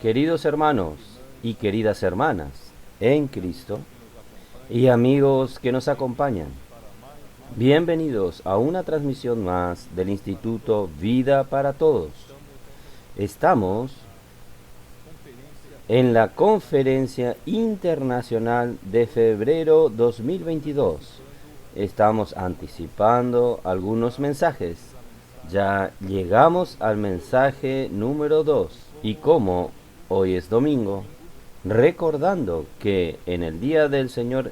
Queridos hermanos y queridas hermanas en Cristo y amigos que nos acompañan, bienvenidos a una transmisión más del Instituto Vida para Todos. Estamos en la Conferencia Internacional de febrero 2022. Estamos anticipando algunos mensajes. Ya llegamos al mensaje número 2 y como hoy es domingo, recordando que en el día del Señor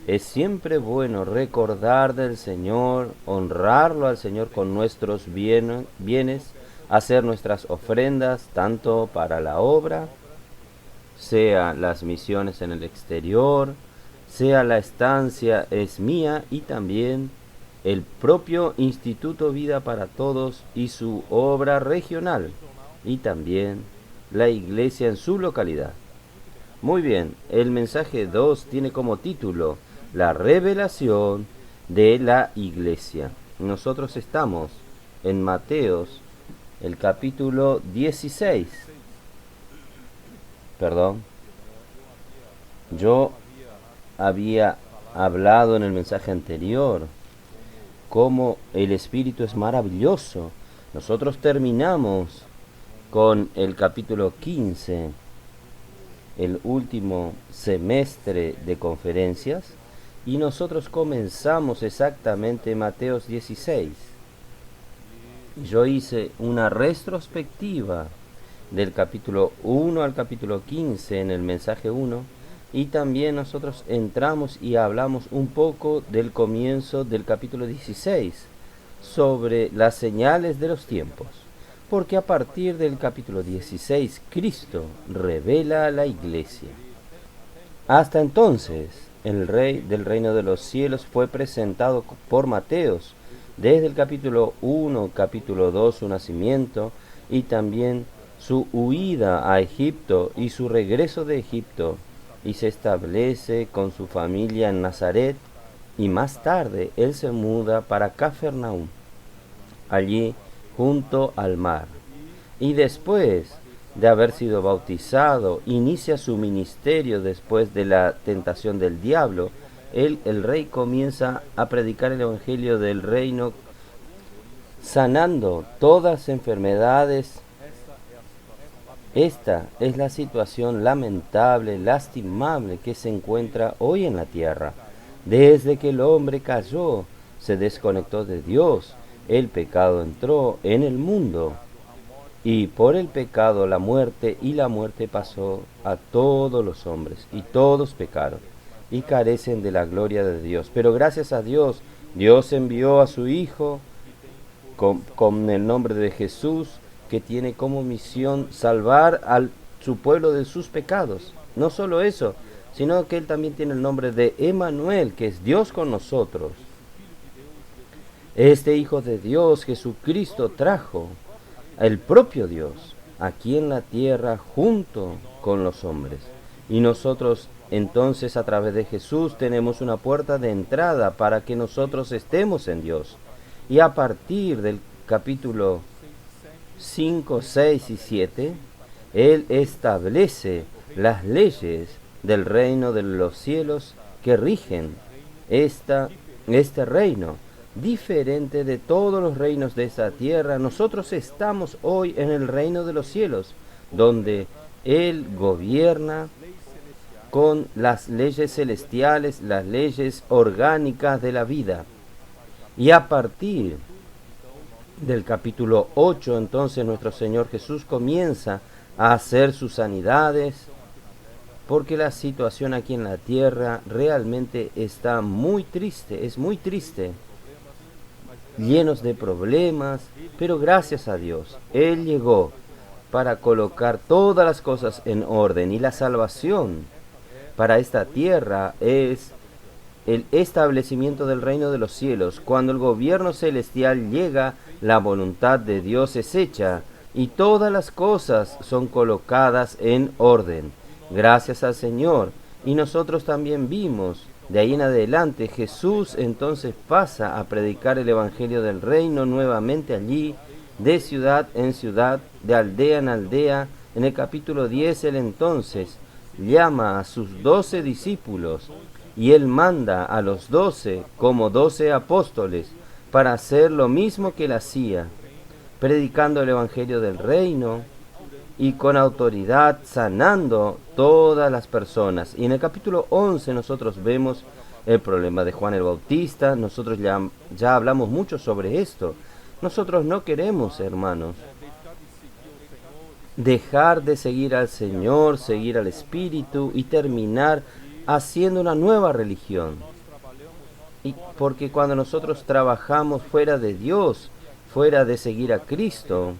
es siempre bueno recordar del Señor, honrarlo al Señor con nuestros bienes, hacer nuestras ofrendas tanto para la obra, sea las misiones en el exterior, sea la estancia es mía y también el propio Instituto Vida para Todos y su obra regional y también la iglesia en su localidad. Muy bien, el mensaje 2 tiene como título la revelación de la iglesia. Nosotros estamos en Mateos, el capítulo 16. Perdón. Yo había hablado en el mensaje anterior cómo el Espíritu es maravilloso. Nosotros terminamos con el capítulo 15, el último semestre de conferencias, y nosotros comenzamos exactamente Mateos 16. Yo hice una retrospectiva del capítulo 1 al capítulo 15 en el mensaje 1, y también nosotros entramos y hablamos un poco del comienzo del capítulo 16 sobre las señales de los tiempos, porque a partir del capítulo 16 Cristo revela a la iglesia. Hasta entonces el Rey del reino de los cielos fue presentado por Mateos desde el capítulo 1, capítulo 2 su nacimiento y también su huida a Egipto y su regreso de Egipto, y se establece con su familia en Nazaret, y más tarde él se muda para Cafarnaúm, allí junto al mar. Y después de haber sido bautizado, inicia su ministerio después de la tentación del diablo. El rey comienza a predicar el evangelio del reino, sanando todas enfermedades. Esta es la situación lamentable, lastimable que se encuentra hoy en la tierra. Desde que el hombre cayó, se desconectó de Dios, el pecado entró en el mundo. Y por el pecado la muerte, y la muerte pasó a todos los hombres, y todos pecaron, y carecen de la gloria de Dios. Pero gracias a Dios, Dios envió a su Hijo con el nombre de Jesús, que tiene como misión salvar a su pueblo de sus pecados. No solo eso, sino que Él también tiene el nombre de Emmanuel, que es Dios con nosotros. Este Hijo de Dios, Jesucristo, trajo el propio Dios aquí en la tierra junto con los hombres. Y nosotros entonces a través de Jesús tenemos una puerta de entrada para que nosotros estemos en Dios. Y a partir del capítulo 5, 6 y 7, Él establece las leyes del reino de los cielos que rigen este reino. Diferente de todos los reinos de esta tierra, nosotros estamos hoy en el reino de los cielos, donde Él gobierna con las leyes celestiales, las leyes orgánicas de la vida. Y a partir del capítulo 8, entonces nuestro Señor Jesús comienza a hacer sus sanidades, porque la situación aquí en la tierra realmente está muy triste, es muy triste, llenos de problemas, pero gracias a Dios, Él llegó para colocar todas las cosas en orden, y la salvación para esta tierra es el establecimiento del reino de los cielos. Cuando el gobierno celestial llega, la voluntad de Dios es hecha y todas las cosas son colocadas en orden. Gracias al Señor. Y nosotros también vimos, de ahí en adelante, Jesús entonces pasa a predicar el evangelio del reino nuevamente allí, de ciudad en ciudad, de aldea en aldea, En el capítulo 10 él entonces llama a sus 12 discípulos y él manda a los 12 como 12 apóstoles para hacer lo mismo que él hacía, predicando el evangelio del reino y con autoridad sanando todas las personas. Y en el capítulo 11 nosotros vemos el problema de Juan el Bautista. Nosotros ya hablamos mucho sobre esto. Nosotros no queremos, hermanos, dejar de seguir al Señor, seguir al Espíritu y terminar haciendo una nueva religión. Y porque cuando nosotros trabajamos fuera de Dios, fuera de seguir a Cristo,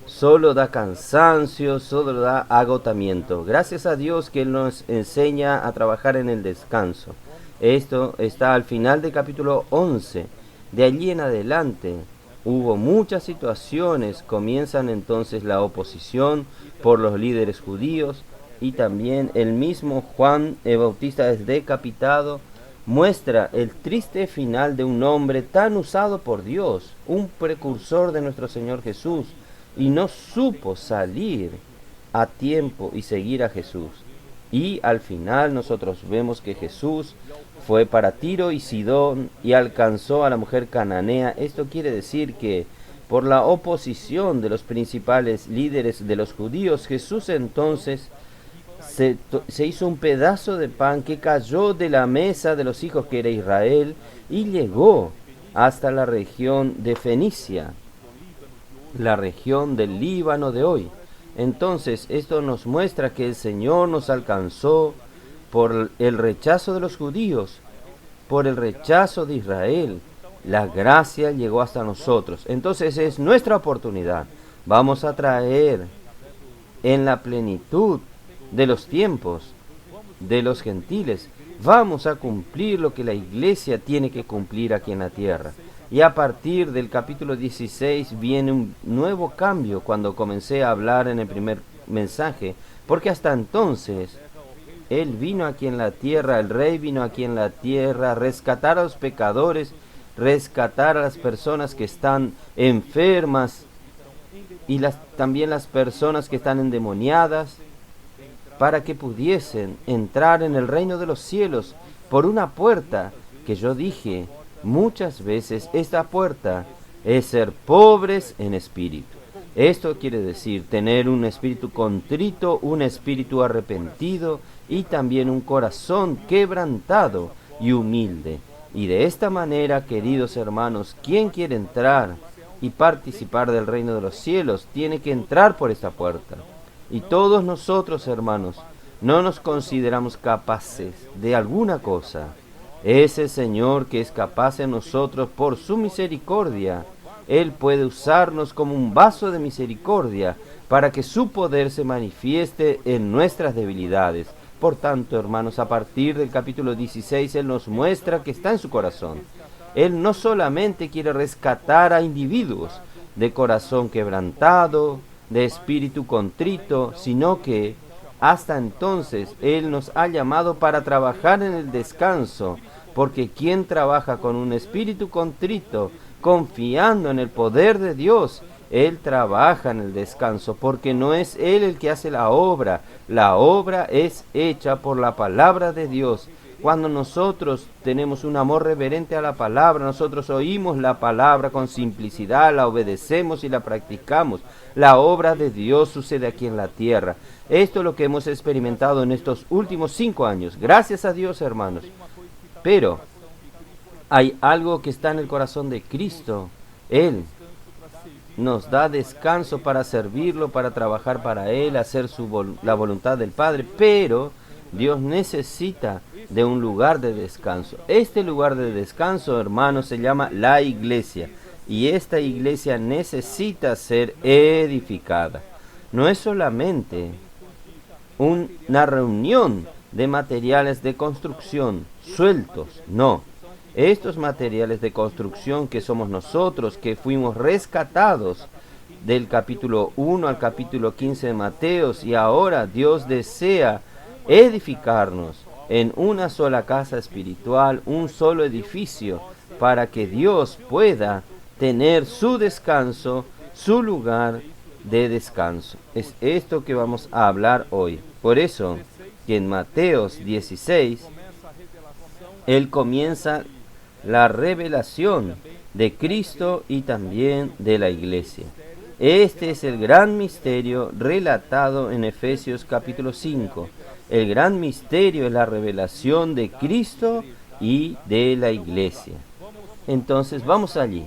solo da cansancio, solo da agotamiento. Gracias a Dios que Él nos enseña a trabajar en el descanso. Esto está al final del capítulo 11. De allí en adelante hubo muchas situaciones. Comienzan entonces la oposición por los líderes judíos y también el mismo Juan el Bautista es decapitado. Muestra el triste final de un hombre tan usado por Dios, un precursor de nuestro Señor Jesús, y no supo salir a tiempo y seguir a Jesús. Y al final nosotros vemos que Jesús fue para Tiro y Sidón y alcanzó a la mujer cananea. Esto quiere decir que por la oposición de los principales líderes de los judíos, Jesús entonces se hizo un pedazo de pan que cayó de la mesa de los hijos que era Israel y llegó hasta la región de Fenicia, la región del Líbano de hoy. Entonces esto nos muestra que el Señor nos alcanzó por el rechazo de los judíos, por el rechazo de Israel. La gracia llegó hasta nosotros. Entonces es nuestra oportunidad. Vamos a traer en la plenitud de los tiempos de los gentiles, vamos a cumplir lo que la iglesia tiene que cumplir aquí en la tierra. Y a partir del capítulo 16 viene un nuevo cambio cuando comencé a hablar en el primer mensaje, porque hasta entonces Él vino aquí en la tierra, el Rey vino aquí en la tierra a rescatar a los pecadores, rescatar a las personas que están enfermas y también las personas que están endemoniadas, para que pudiesen entrar en el reino de los cielos por una puerta que yo dije muchas veces. Esta puerta es ser pobres en espíritu. Esto quiere decir tener un espíritu contrito, un espíritu arrepentido y también un corazón quebrantado y humilde. Y de esta manera, queridos hermanos, quien quiere entrar y participar del reino de los cielos tiene que entrar por esta puerta. Y todos nosotros, hermanos, no nos consideramos capaces de alguna cosa. Es el Señor que es capaz en nosotros por su misericordia. Él puede usarnos como un vaso de misericordia para que su poder se manifieste en nuestras debilidades. Por tanto, hermanos, a partir del capítulo 16, Él nos muestra que está en su corazón. Él no solamente quiere rescatar a individuos de corazón quebrantado, de espíritu contrito, sino que hasta entonces Él nos ha llamado para trabajar en el descanso, porque quien trabaja con un espíritu contrito, confiando en el poder de Dios, Él trabaja en el descanso, porque no es Él el que hace la obra es hecha por la palabra de Dios. Cuando nosotros tenemos un amor reverente a la palabra, nosotros oímos la palabra con simplicidad, la obedecemos y la practicamos. La obra de Dios sucede aquí en la tierra. Esto es lo que hemos experimentado en estos últimos 5 años. Gracias a Dios, hermanos. Pero hay algo que está en el corazón de Cristo. Él nos da descanso para servirlo, para trabajar para Él, hacer la voluntad del Padre, pero Dios necesita de un lugar de descanso. Este lugar de descanso, hermanos, se llama la iglesia. Y esta iglesia necesita ser edificada. No es solamente una reunión de materiales de construcción sueltos, no. Estos materiales de construcción que somos nosotros, que fuimos rescatados del capítulo 1 al capítulo 15 de Mateos, y ahora Dios desea edificarnos en una sola casa espiritual, un solo edificio, para que Dios pueda tener su descanso, su lugar de descanso. Es esto que vamos a hablar hoy. Por eso que en Mateos 16, Él comienza la revelación de Cristo y también de la Iglesia. Este es el gran misterio relatado en Efesios capítulo 5. El gran misterio es la revelación de Cristo y de la Iglesia. Entonces vamos allí.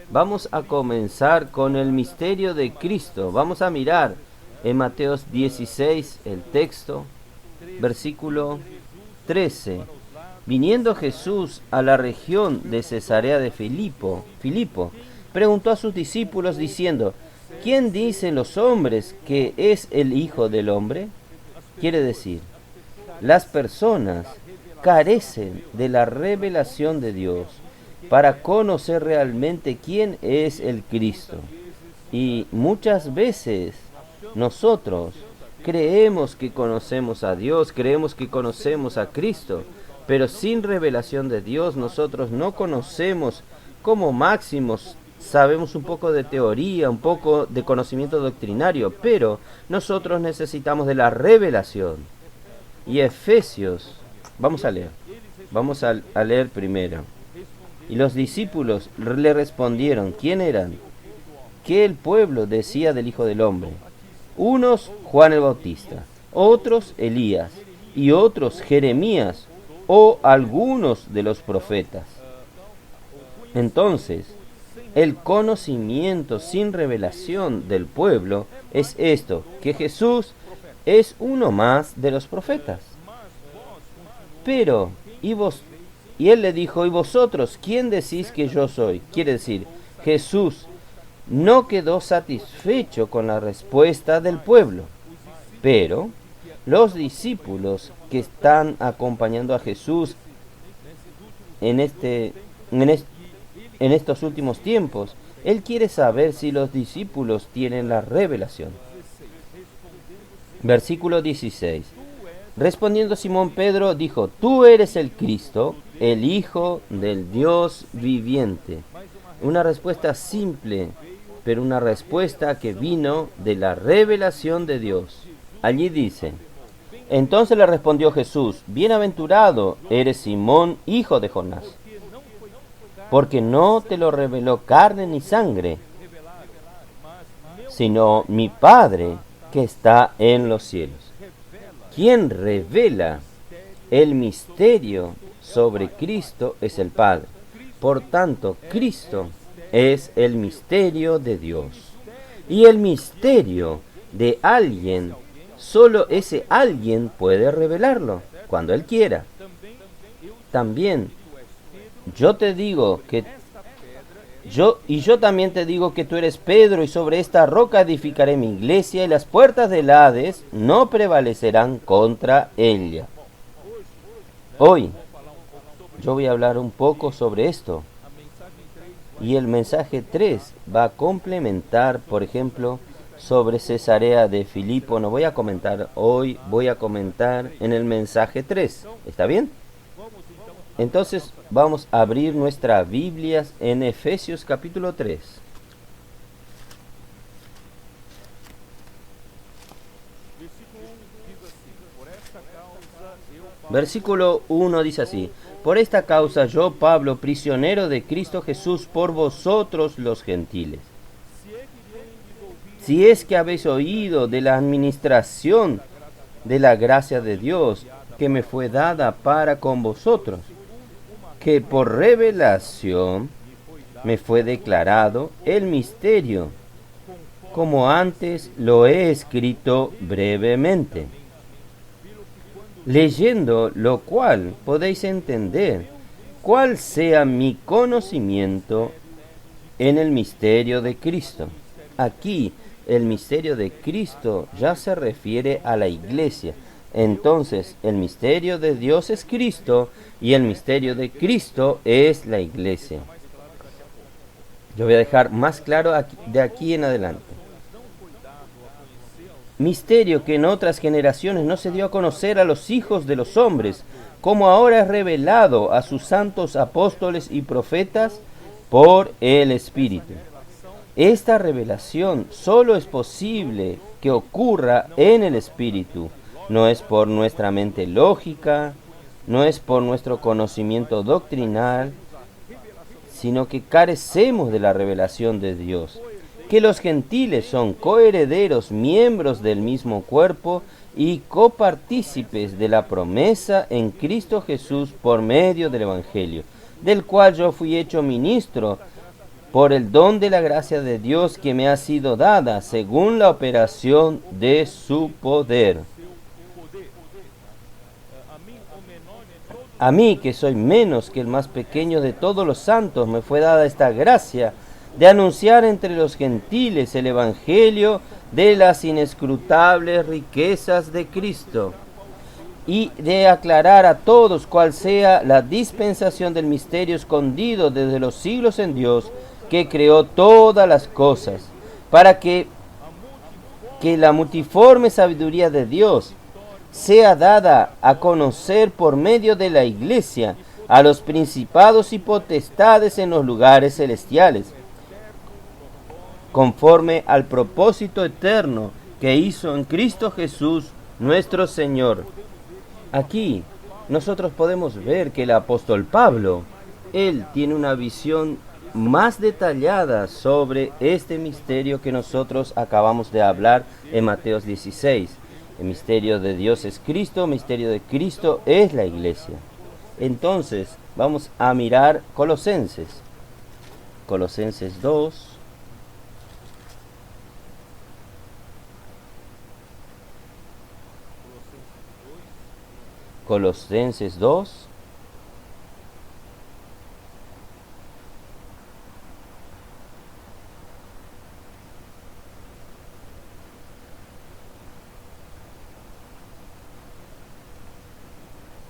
Vamos a comenzar con el misterio de Cristo. Vamos a mirar en Mateos 16 el texto, versículo 13. Viniendo Jesús a la región de Cesarea de Filipo, preguntó a sus discípulos diciendo: ¿quién dicen los hombres que es el Hijo del Hombre? Quiere decir, las personas carecen de la revelación de Dios para conocer realmente quién es el Cristo. Y muchas veces nosotros creemos que conocemos a Dios, creemos que conocemos a Cristo, pero sin revelación de Dios nosotros no conocemos. Como máximos sabemos un poco de teoría, un poco de conocimiento doctrinario, pero nosotros necesitamos de la revelación. Y Efesios, vamos a leer primero. Y los discípulos le respondieron: ¿quién eran? ¿Qué el pueblo decía del Hijo del Hombre? Unos Juan el Bautista, otros Elías, y otros Jeremías, o algunos de los profetas. Entonces, el conocimiento sin revelación del pueblo es esto, que Jesús es uno más de los profetas. Pero, y él le dijo: ¿y vosotros quién decís que yo soy? Quiere decir, Jesús no quedó satisfecho con la respuesta del pueblo, pero los discípulos que están acompañando a Jesús en estos últimos tiempos, Él quiere saber si los discípulos tienen la revelación. Versículo 16. Respondiendo Simón Pedro, dijo: tú eres el Cristo, el Hijo del Dios viviente. Una respuesta simple, pero una respuesta que vino de la revelación de Dios. Allí dice: entonces le respondió Jesús: bienaventurado eres Simón, hijo de Jonás, porque no te lo reveló carne ni sangre, sino mi Padre que está en los cielos. Quien revela el misterio sobre Cristo es el Padre. Por tanto, Cristo es el misterio de Dios. Y el misterio de alguien, solo ese alguien puede revelarlo, cuando Él quiera. También, yo también te digo que tú eres Pedro, y sobre esta roca edificaré mi iglesia, y las puertas del Hades no prevalecerán contra ella. Hoy, yo voy a hablar un poco sobre esto. Y el mensaje 3 va a complementar, por ejemplo, sobre Cesarea de Filipo. No voy a comentar hoy, voy a comentar en el mensaje 3. ¿Está bien? Entonces vamos a abrir nuestras Biblias en Efesios capítulo 3. Versículo 1 dice así: por esta causa yo, Pablo, prisionero de Cristo Jesús, por vosotros los gentiles. Si es que habéis oído de la administración de la gracia de Dios que me fue dada para con vosotros, que por revelación me fue declarado el misterio, como antes lo he escrito brevemente, leyendo lo cual podéis entender cuál sea mi conocimiento en el misterio de Cristo. Aquí el misterio de Cristo ya se refiere a la iglesia. Entonces el misterio de Dios es Cristo y el misterio de Cristo es la iglesia. Yo voy a dejar más claro de aquí en adelante. Misterio que en otras generaciones no se dio a conocer a los hijos de los hombres, como ahora es revelado a sus santos apóstoles y profetas por el Espíritu. Esta revelación solo es posible que ocurra en el Espíritu. No es por nuestra mente lógica, no es por nuestro conocimiento doctrinal, sino que carecemos de la revelación de Dios. Que los gentiles son coherederos, miembros del mismo cuerpo y copartícipes de la promesa en Cristo Jesús por medio del Evangelio, del cual yo fui hecho ministro por el don de la gracia de Dios que me ha sido dada según la operación de su poder. A mí, que soy menos que el más pequeño de todos los santos, me fue dada esta gracia de anunciar entre los gentiles el Evangelio de las inescrutables riquezas de Cristo, y de aclarar a todos cuál sea la dispensación del misterio escondido desde los siglos en Dios, que creó todas las cosas, para que la multiforme sabiduría de Dios sea dada a conocer por medio de la Iglesia a los principados y potestades en los lugares celestiales, conforme al propósito eterno que hizo en Cristo Jesús nuestro Señor. Aquí nosotros podemos ver que el apóstol Pablo, él tiene una visión más detallada sobre este misterio que nosotros acabamos de hablar en Mateo 16. El misterio de Dios es Cristo, el misterio de Cristo es la Iglesia. Entonces, vamos a mirar Colosenses. Colosenses 2. Colosenses 2.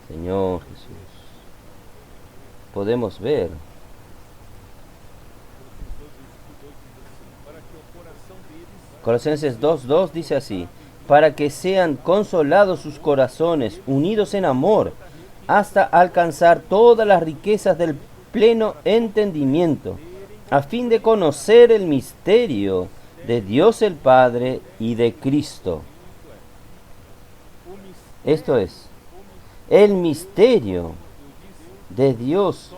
Señor Jesús, podemos ver Colosenses 2:2 dice así: para que sean consolados sus corazones, unidos en amor, hasta alcanzar todas las riquezas del pleno entendimiento, a fin de conocer el misterio de Dios el Padre y de Cristo. Esto es, el misterio de Dios,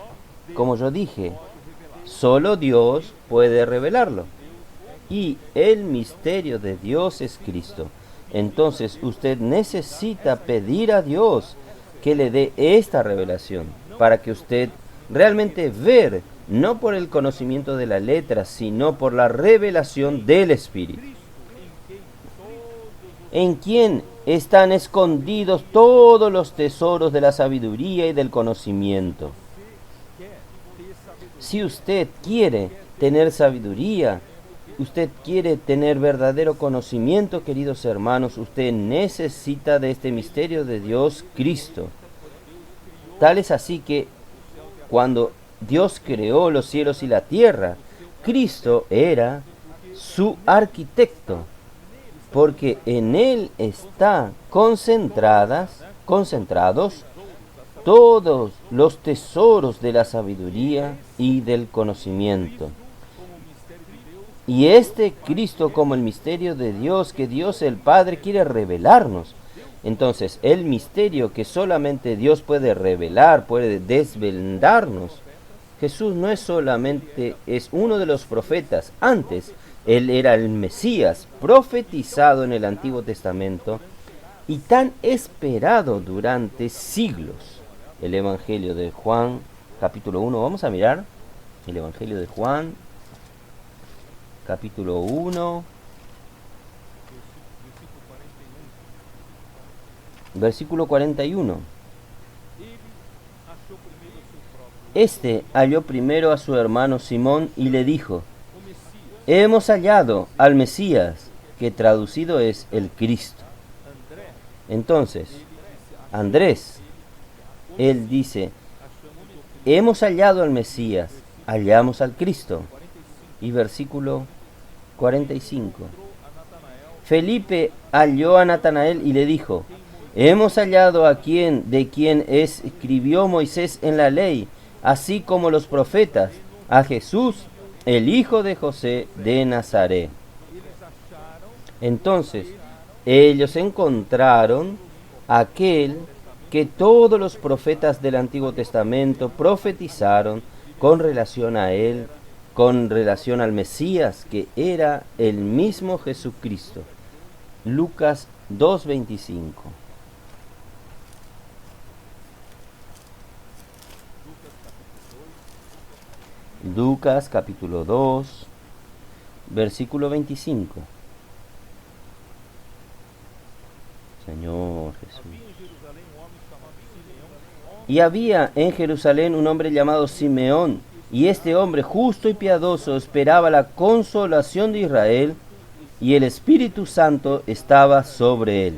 como yo dije, solo Dios puede revelarlo. Y el misterio de Dios es Cristo. Entonces usted necesita pedir a Dios que le dé esta revelación, para que usted realmente ver, no por el conocimiento de la letra, sino por la revelación del Espíritu. En quien están escondidos todos los tesoros de la sabiduría y del conocimiento. Si usted quiere tener sabiduría, usted quiere tener verdadero conocimiento, queridos hermanos, usted necesita de este misterio de Dios, Cristo. Tal es así que cuando Dios creó los cielos y la tierra, Cristo era su arquitecto, porque en Él está concentrados todos los tesoros de la sabiduría y del conocimiento. Y este Cristo como el misterio de Dios, que Dios el Padre quiere revelarnos. Entonces, el misterio que solamente Dios puede revelar, puede desvelarnos. Jesús no es solamente, es uno de los profetas. Antes, Él era el Mesías, profetizado en el Antiguo Testamento y tan esperado durante siglos. El Evangelio de Juan, capítulo 1. Vamos a mirar el Evangelio de Juan, capítulo 1, versículo 41. Este halló primero a su hermano Simón y le dijo: hemos hallado al Mesías, que traducido es el Cristo. Entonces, Andrés, él dice: hemos hallado al Mesías, hallamos al Cristo. Y versículo 45. Felipe halló a Natanael y le dijo: hemos hallado a de quien escribió Moisés en la ley, así como los profetas, a Jesús, el hijo de José de Nazaret. Entonces, ellos encontraron aquel que todos los profetas del Antiguo Testamento profetizaron con relación a él, con relación al Mesías, que era el mismo Jesucristo. Lucas 2:25. Lucas capítulo 2, versículo 25. Señor Jesús. Y había en Jerusalén un hombre llamado Simeón, y este hombre justo y piadoso esperaba la consolación de Israel, y el Espíritu Santo estaba sobre él.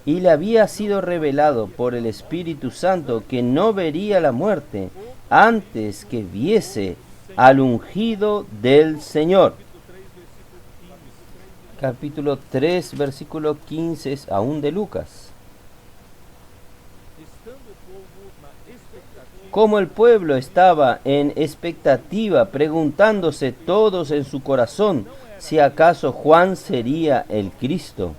Y le había sido revelado por el Espíritu Santo que no vería la muerte antes que viese al ungido del Señor. Capítulo 3, versículo 15 aún de Lucas. Como el pueblo estaba en expectativa, preguntándose todos en su corazón si acaso Juan sería el Cristo.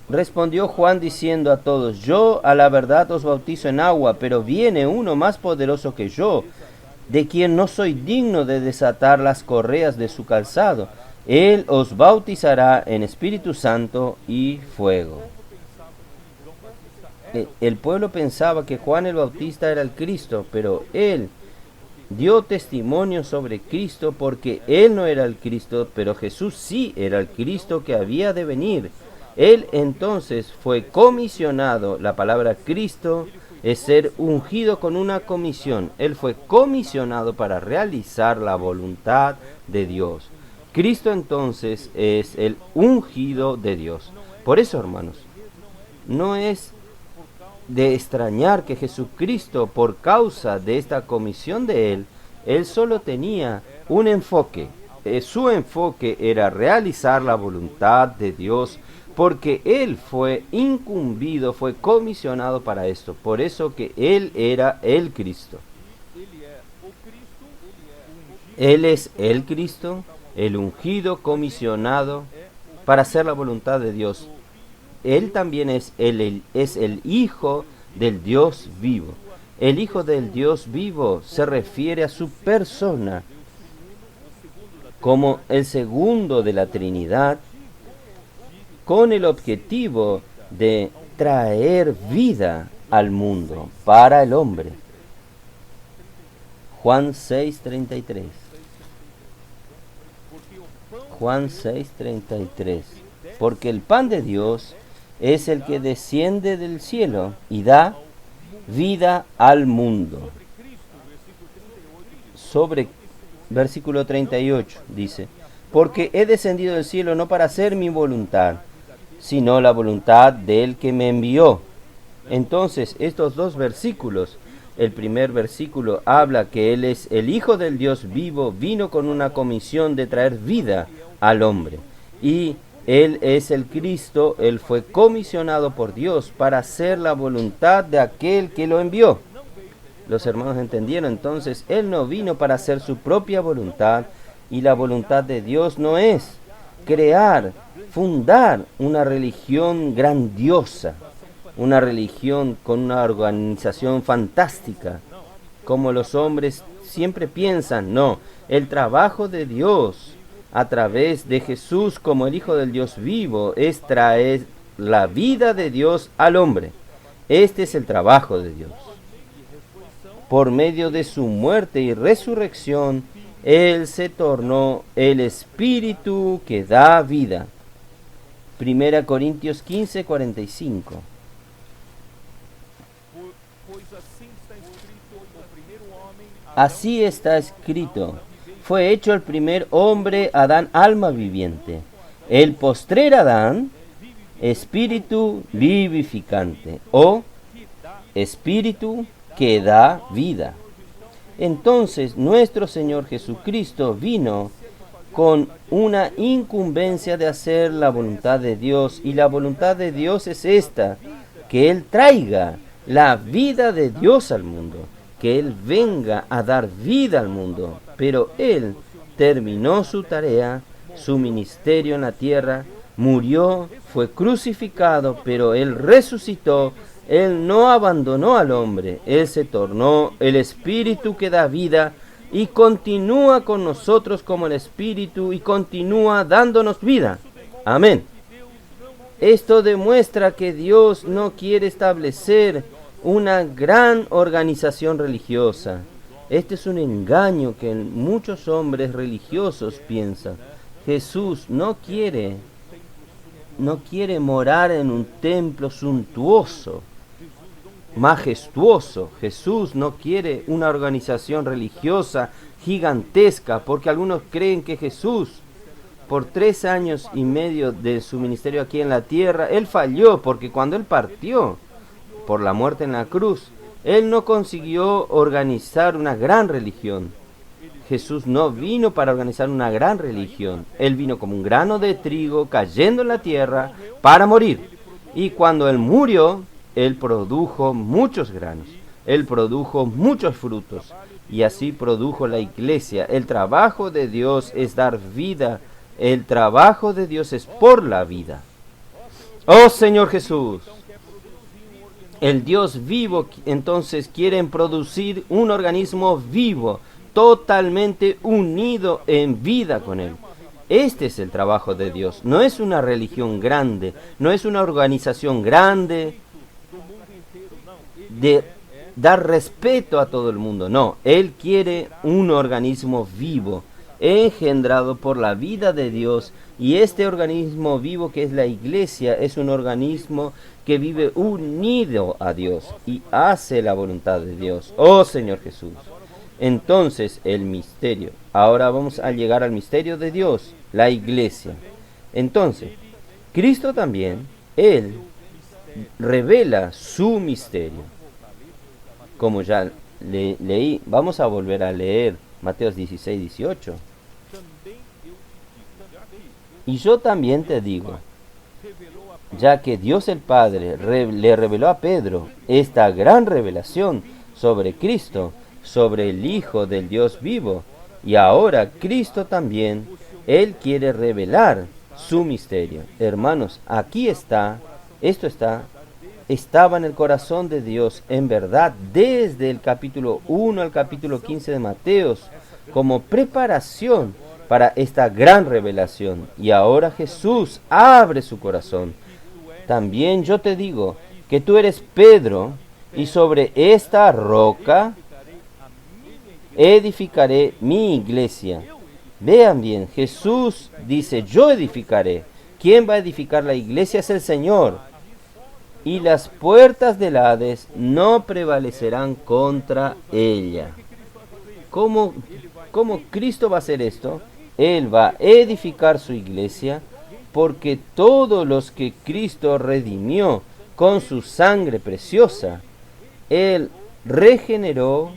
Respondió Juan diciendo a todos: yo a la verdad os bautizo en agua, pero viene uno más poderoso que yo, de quien no soy digno de desatar las correas de su calzado. Él os bautizará en Espíritu Santo y fuego. El pueblo pensaba que Juan el Bautista era el Cristo, pero él dio testimonio sobre Cristo porque él no era el Cristo, pero Jesús sí era el Cristo que había de venir. Él entonces fue comisionado. La palabra Cristo es ser ungido con una comisión. Él fue comisionado para realizar la voluntad de Dios. Cristo entonces es el ungido de Dios. Por eso, hermanos, no es de extrañar que Jesucristo, por causa de esta comisión de él solo tenía un enfoque. Su enfoque era realizar la voluntad de Dios, porque él fue incumbido, fue comisionado para esto. Por eso que él era el Cristo. Él es el Cristo, el ungido, comisionado para hacer la voluntad de Dios. Él también es el Hijo del Dios vivo. El Hijo del Dios vivo se refiere a su persona como el segundo de la Trinidad, con el objetivo de traer vida al mundo para el hombre. Juan 6:33. Juan 6:33. Porque el pan de Dios es el que desciende del cielo y da vida al mundo. Sobre versículo 38 dice: porque he descendido del cielo no para hacer mi voluntad, sino la voluntad del que me envió. Entonces, estos dos versículos, el primer versículo habla que Él es el Hijo del Dios vivo, vino con una comisión de traer vida al hombre. Y Él es el Cristo, Él fue comisionado por Dios para hacer la voluntad de aquel que lo envió. Los hermanos entendieron, entonces, Él no vino para hacer su propia voluntad, y la voluntad de Dios no es crear, fundar una religión grandiosa, una religión con una organización fantástica, como los hombres siempre piensan. No, el trabajo de Dios a través de Jesús como el Hijo del Dios vivo es traer la vida de Dios al hombre. Este es el trabajo de Dios. Por medio de su muerte y resurrección, Él se tornó el Espíritu que da vida. 1 Corintios 15:45. Así está escrito: fue hecho el primer hombre, Adán, alma viviente; el postrer Adán, espíritu vivificante, o espíritu que da vida. Entonces nuestro Señor Jesucristo vino con una incumbencia de hacer la voluntad de Dios, y la voluntad de Dios es esta: que Él traiga la vida de Dios al mundo. que Él venga a dar vida al mundo, pero Él terminó su tarea, su ministerio en la tierra, murió, fue crucificado, pero Él resucitó. Él no abandonó al hombre, Él se tornó el Espíritu que da vida y continúa con nosotros como el Espíritu y continúa dándonos vida. Amén. Esto demuestra que Dios no quiere establecer una gran organización religiosa. Este es un engaño que muchos hombres religiosos piensan. Jesús no quiere morar en un templo suntuoso, majestuoso. Jesús no quiere una organización religiosa gigantesca, porque algunos creen que Jesús, por 3 años y medio de su ministerio aquí en la tierra, Él falló, porque cuando Él partió por la muerte en la cruz, Él no consiguió organizar una gran religión. Jesús no vino para organizar una gran religión. Él vino como un grano de trigo cayendo en la tierra para morir. Y cuando Él murió, Él produjo muchos granos. Él produjo muchos frutos. Y así produjo la iglesia. El trabajo de Dios es dar vida. El trabajo de Dios es por la vida. Oh Señor Jesús. El Dios vivo entonces quiere producir un organismo vivo, totalmente unido en vida con Él. Este es el trabajo de Dios. No es una religión grande, no es una organización grande de dar respeto a todo el mundo. No, Él quiere un organismo vivo, engendrado por la vida de Dios. Y este organismo vivo que es la iglesia es un organismo que vive unido a Dios y hace la voluntad de Dios. Oh Señor Jesús. Entonces el misterio. Ahora vamos a llegar al misterio de Dios, la iglesia. Entonces, Cristo también, Él revela su misterio. Como ya leí, vamos a volver a leer Mateo 16, 18. Y yo también te digo, ya que Dios el Padre le reveló a Pedro esta gran revelación sobre Cristo, sobre el Hijo del Dios vivo, y ahora Cristo también, Él quiere revelar su misterio. Hermanos, aquí está, estaba en el corazón de Dios, en verdad, desde el capítulo 1 al capítulo 15 de Mateos, como preparación para esta gran revelación. Y ahora Jesús abre su corazón. También yo te digo que tú eres Pedro, y sobre esta roca edificaré mi iglesia. Vean bien, Jesús dice, yo edificaré. ¿Quién va a edificar la iglesia? Es el Señor. Y las puertas del Hades no prevalecerán contra ella. ¿Cómo Cristo va a hacer esto? Él va a edificar su iglesia, porque todos los que Cristo redimió con su sangre preciosa, Él regeneró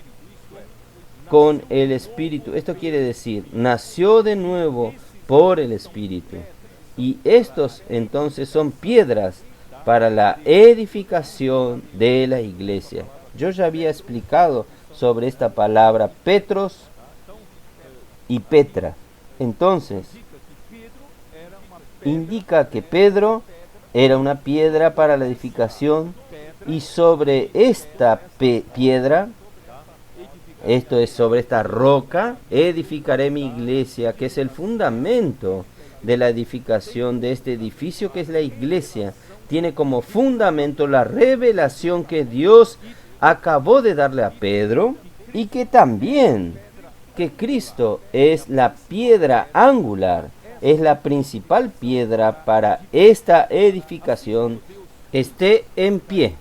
con el Espíritu. Esto quiere decir, nació de nuevo por el Espíritu. Y estos entonces son piedras para la edificación de la iglesia. Yo ya había explicado sobre esta palabra Petros y Petra. Entonces, indica que Pedro era una piedra para la edificación, y sobre esta piedra, esto es sobre esta roca, edificaré mi iglesia, que es el fundamento de la edificación de este edificio que es la iglesia. Tiene como fundamento la revelación que Dios acabó de darle a Pedro, y que también que Cristo es la piedra angular, es la principal piedra para esta edificación que esté en pie.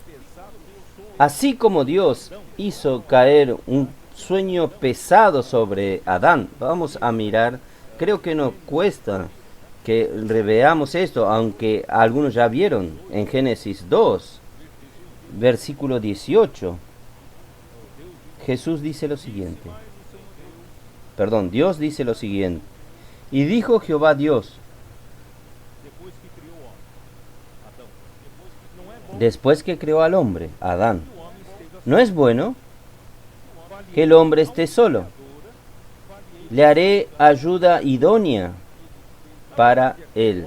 Así como Dios hizo caer un sueño pesado sobre Adán. Vamos a mirar, creo que no cuesta que reveamos esto, aunque algunos ya vieron en Génesis 2, versículo 18. Jesús dice lo siguiente. Dios dice lo siguiente. Y dijo Jehová Dios, después que creó al hombre, Adán, ¿no es bueno que el hombre esté solo. Le haré ayuda idónea para él.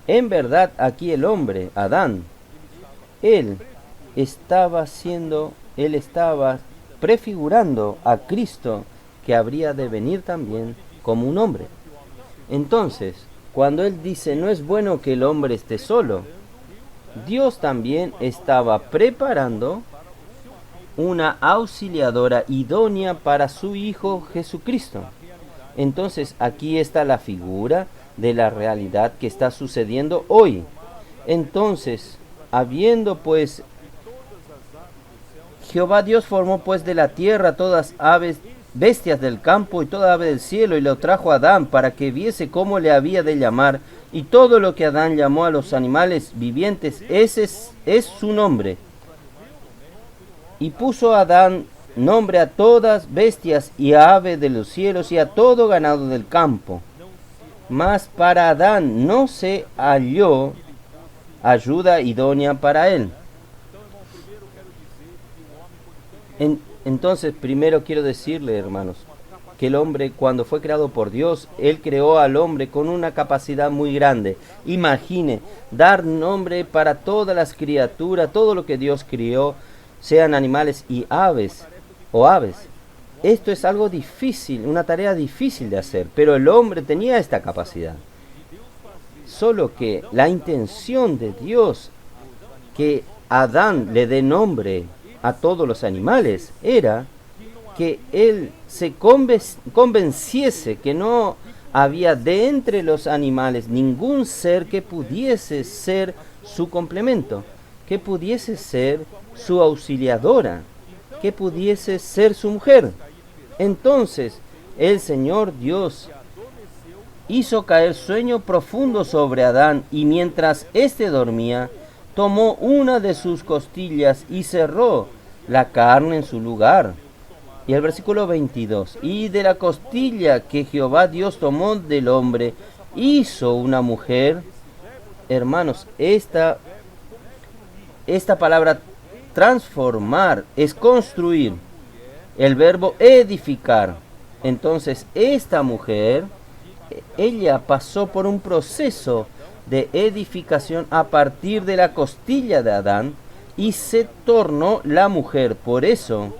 En verdad, aquí el hombre, Adán, él estaba prefigurando a Cristo, que habría de venir también como un hombre. Entonces, cuando él dice, no es bueno que el hombre esté solo, Dios también estaba preparando una auxiliadora idónea para su Hijo Jesucristo. Entonces, aquí está la figura de la realidad que está sucediendo hoy. Entonces, habiendo pues Jehová Dios formó pues de la tierra todas aves, bestias del campo y toda ave del cielo, y lo trajo a Adán para que viese cómo le había de llamar, y todo lo que Adán llamó a los animales vivientes, ese es su nombre. Y puso Adán nombre a todas bestias y a ave de los cielos y a todo ganado del campo. Mas para Adán no se halló ayuda idónea para él. Entonces, primero quiero decirle, hermanos, que el hombre, cuando fue creado por Dios, Él creó al hombre con una capacidad muy grande. Imagine, dar nombre para todas las criaturas, todo lo que Dios crió, sean animales y aves o aves. Esto es algo difícil, una tarea difícil de hacer, pero el hombre tenía esta capacidad. Solo que la intención de Dios, que Adán le dé nombre a todos los animales, era que él se convenciese que no había de entre los animales ningún ser que pudiese ser su complemento, que pudiese ser su auxiliadora, que pudiese ser su mujer. Entonces el Señor Dios hizo caer sueño profundo sobre Adán, y mientras éste dormía, tomó una de sus costillas y cerró la carne en su lugar. Y el versículo 22, y de la costilla que Jehová Dios tomó del hombre, hizo una mujer. Hermanos, esta palabra transformar es construir, el verbo edificar. Entonces esta mujer, ella pasó por un proceso de edificación a partir de la costilla de Adán, y se tornó la mujer. Por eso,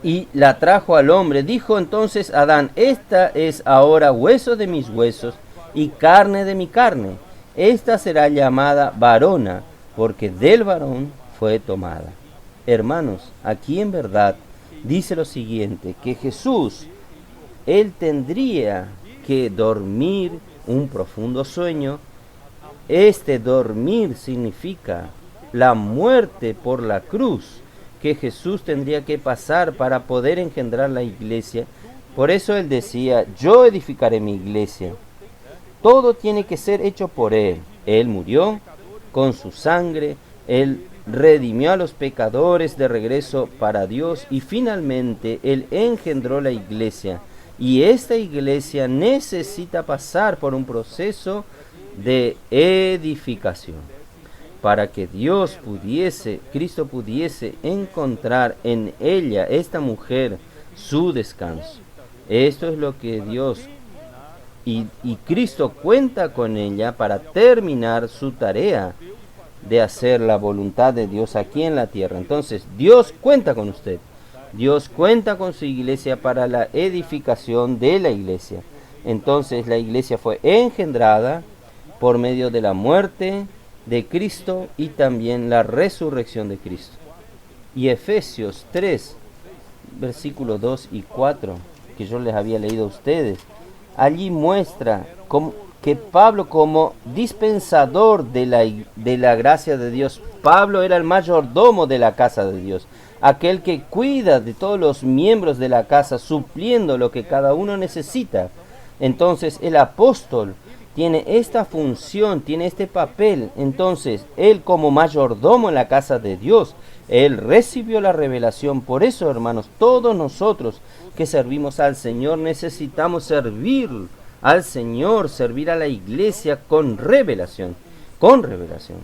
y la trajo al hombre. Dijo entonces Adán, esta es ahora hueso de mis huesos y carne de mi carne. Esta será llamada varona, porque del varón fue tomada. Hermanos, aquí en verdad dice lo siguiente, que Jesús, Él tendría que dormir un profundo sueño. Este dormir significa la muerte por la cruz que Jesús tendría que pasar para poder engendrar la iglesia. Por eso Él decía, yo edificaré mi iglesia. Todo tiene que ser hecho por Él. Él murió con su sangre, Él redimió a los pecadores de regreso para Dios, y finalmente Él engendró la iglesia. Y esta iglesia necesita pasar por un proceso de edificación para que Cristo pudiese encontrar en ella, esta mujer, su descanso. Esto es lo que Dios y Cristo cuenta con ella para terminar su tarea de hacer la voluntad de Dios aquí en la tierra. Entonces, Dios cuenta con usted. Dios cuenta con su iglesia para la edificación de la iglesia. Entonces, la iglesia fue engendrada por medio de la muerte de Cristo y también la resurrección de Cristo. Y Efesios 3, versículos 2 y 4, que yo les había leído a ustedes, allí muestra que Pablo, como dispensador de la gracia de Dios, Pablo era el mayordomo de la casa de Dios, aquel que cuida de todos los miembros de la casa, supliendo lo que cada uno necesita. Entonces el apóstol tiene esta función, tiene este papel. Entonces, él como mayordomo en la casa de Dios, él recibió la revelación. Por eso, hermanos, todos nosotros que servimos al Señor necesitamos servir al Señor, servir a la iglesia con revelación, con revelación.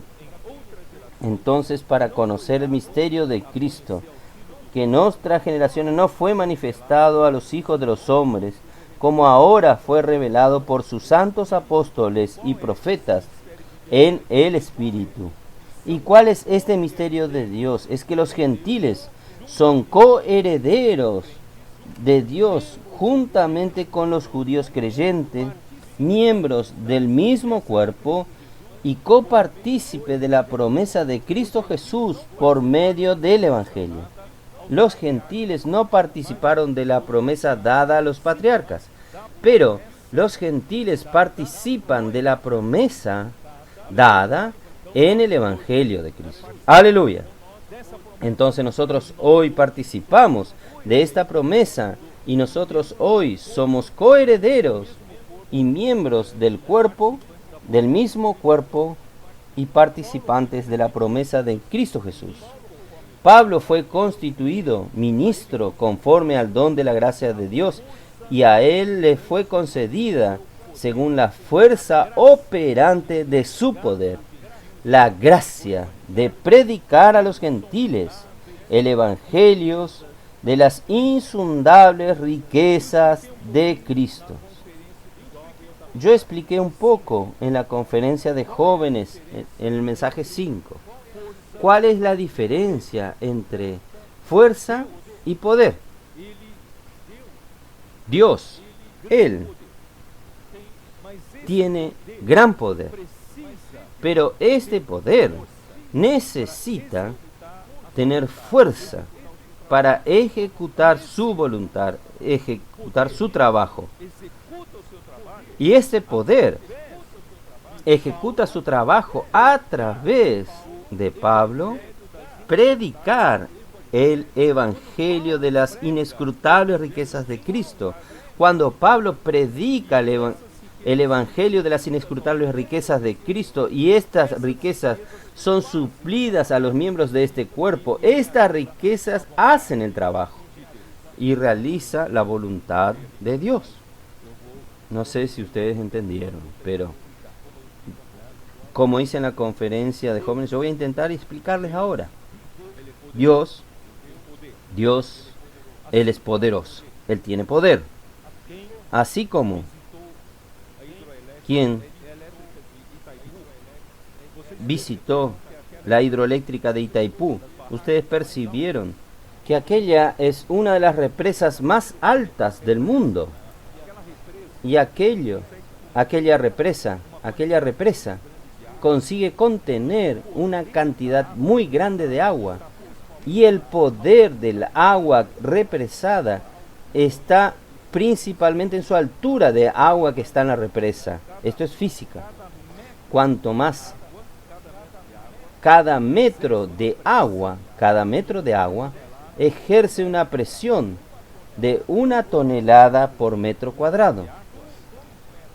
Entonces, para conocer el misterio de Cristo, que en otras generaciones no fue manifestado a los hijos de los hombres, como ahora fue revelado por sus santos apóstoles y profetas en el Espíritu. ¿Y cuál es este misterio de Dios? Es que los gentiles son coherederos de Dios juntamente con los judíos creyentes, miembros del mismo cuerpo y copartícipe de la promesa de Cristo Jesús por medio del Evangelio. Los gentiles no participaron de la promesa dada a los patriarcas, pero los gentiles participan de la promesa dada en el Evangelio de Cristo. ¡Aleluya! Entonces nosotros hoy participamos de esta promesa y nosotros hoy somos coherederos y miembros del cuerpo, del mismo cuerpo y participantes de la promesa de Cristo Jesús. Pablo fue constituido ministro conforme al don de la gracia de Dios y a él le fue concedida según la fuerza operante de su poder la gracia de predicar a los gentiles el evangelio de las insondables riquezas de Cristo. Yo expliqué un poco en la conferencia de jóvenes en el mensaje 5 cuál es la diferencia entre fuerza y poder. Dios, Él, tiene gran poder, pero este poder necesita tener fuerza para ejecutar su voluntad, ejecutar su trabajo. Y este poder ejecuta su trabajo a través de Pablo, predicar el evangelio de las inescrutables riquezas de Cristo. Cuando Pablo predica el evangelio de las inescrutables riquezas de Cristo y estas riquezas son suplidas a los miembros de este cuerpo, estas riquezas hacen el trabajo y realiza la voluntad de Dios. No sé si ustedes entendieron, pero como hice en la conferencia de jóvenes, yo voy a intentar explicarles ahora. Dios, Él es poderoso, Él tiene poder. Así como quien visitó la hidroeléctrica de Itaipú, ustedes percibieron que aquella es una de las represas más altas del mundo. Y aquella represa consigue contener una cantidad muy grande de agua. Y el poder del agua represada está principalmente en su altura de agua que está en la represa. Esto es física. Cuanto más cada metro de agua ejerce una presión de 1 tonelada por metro cuadrado.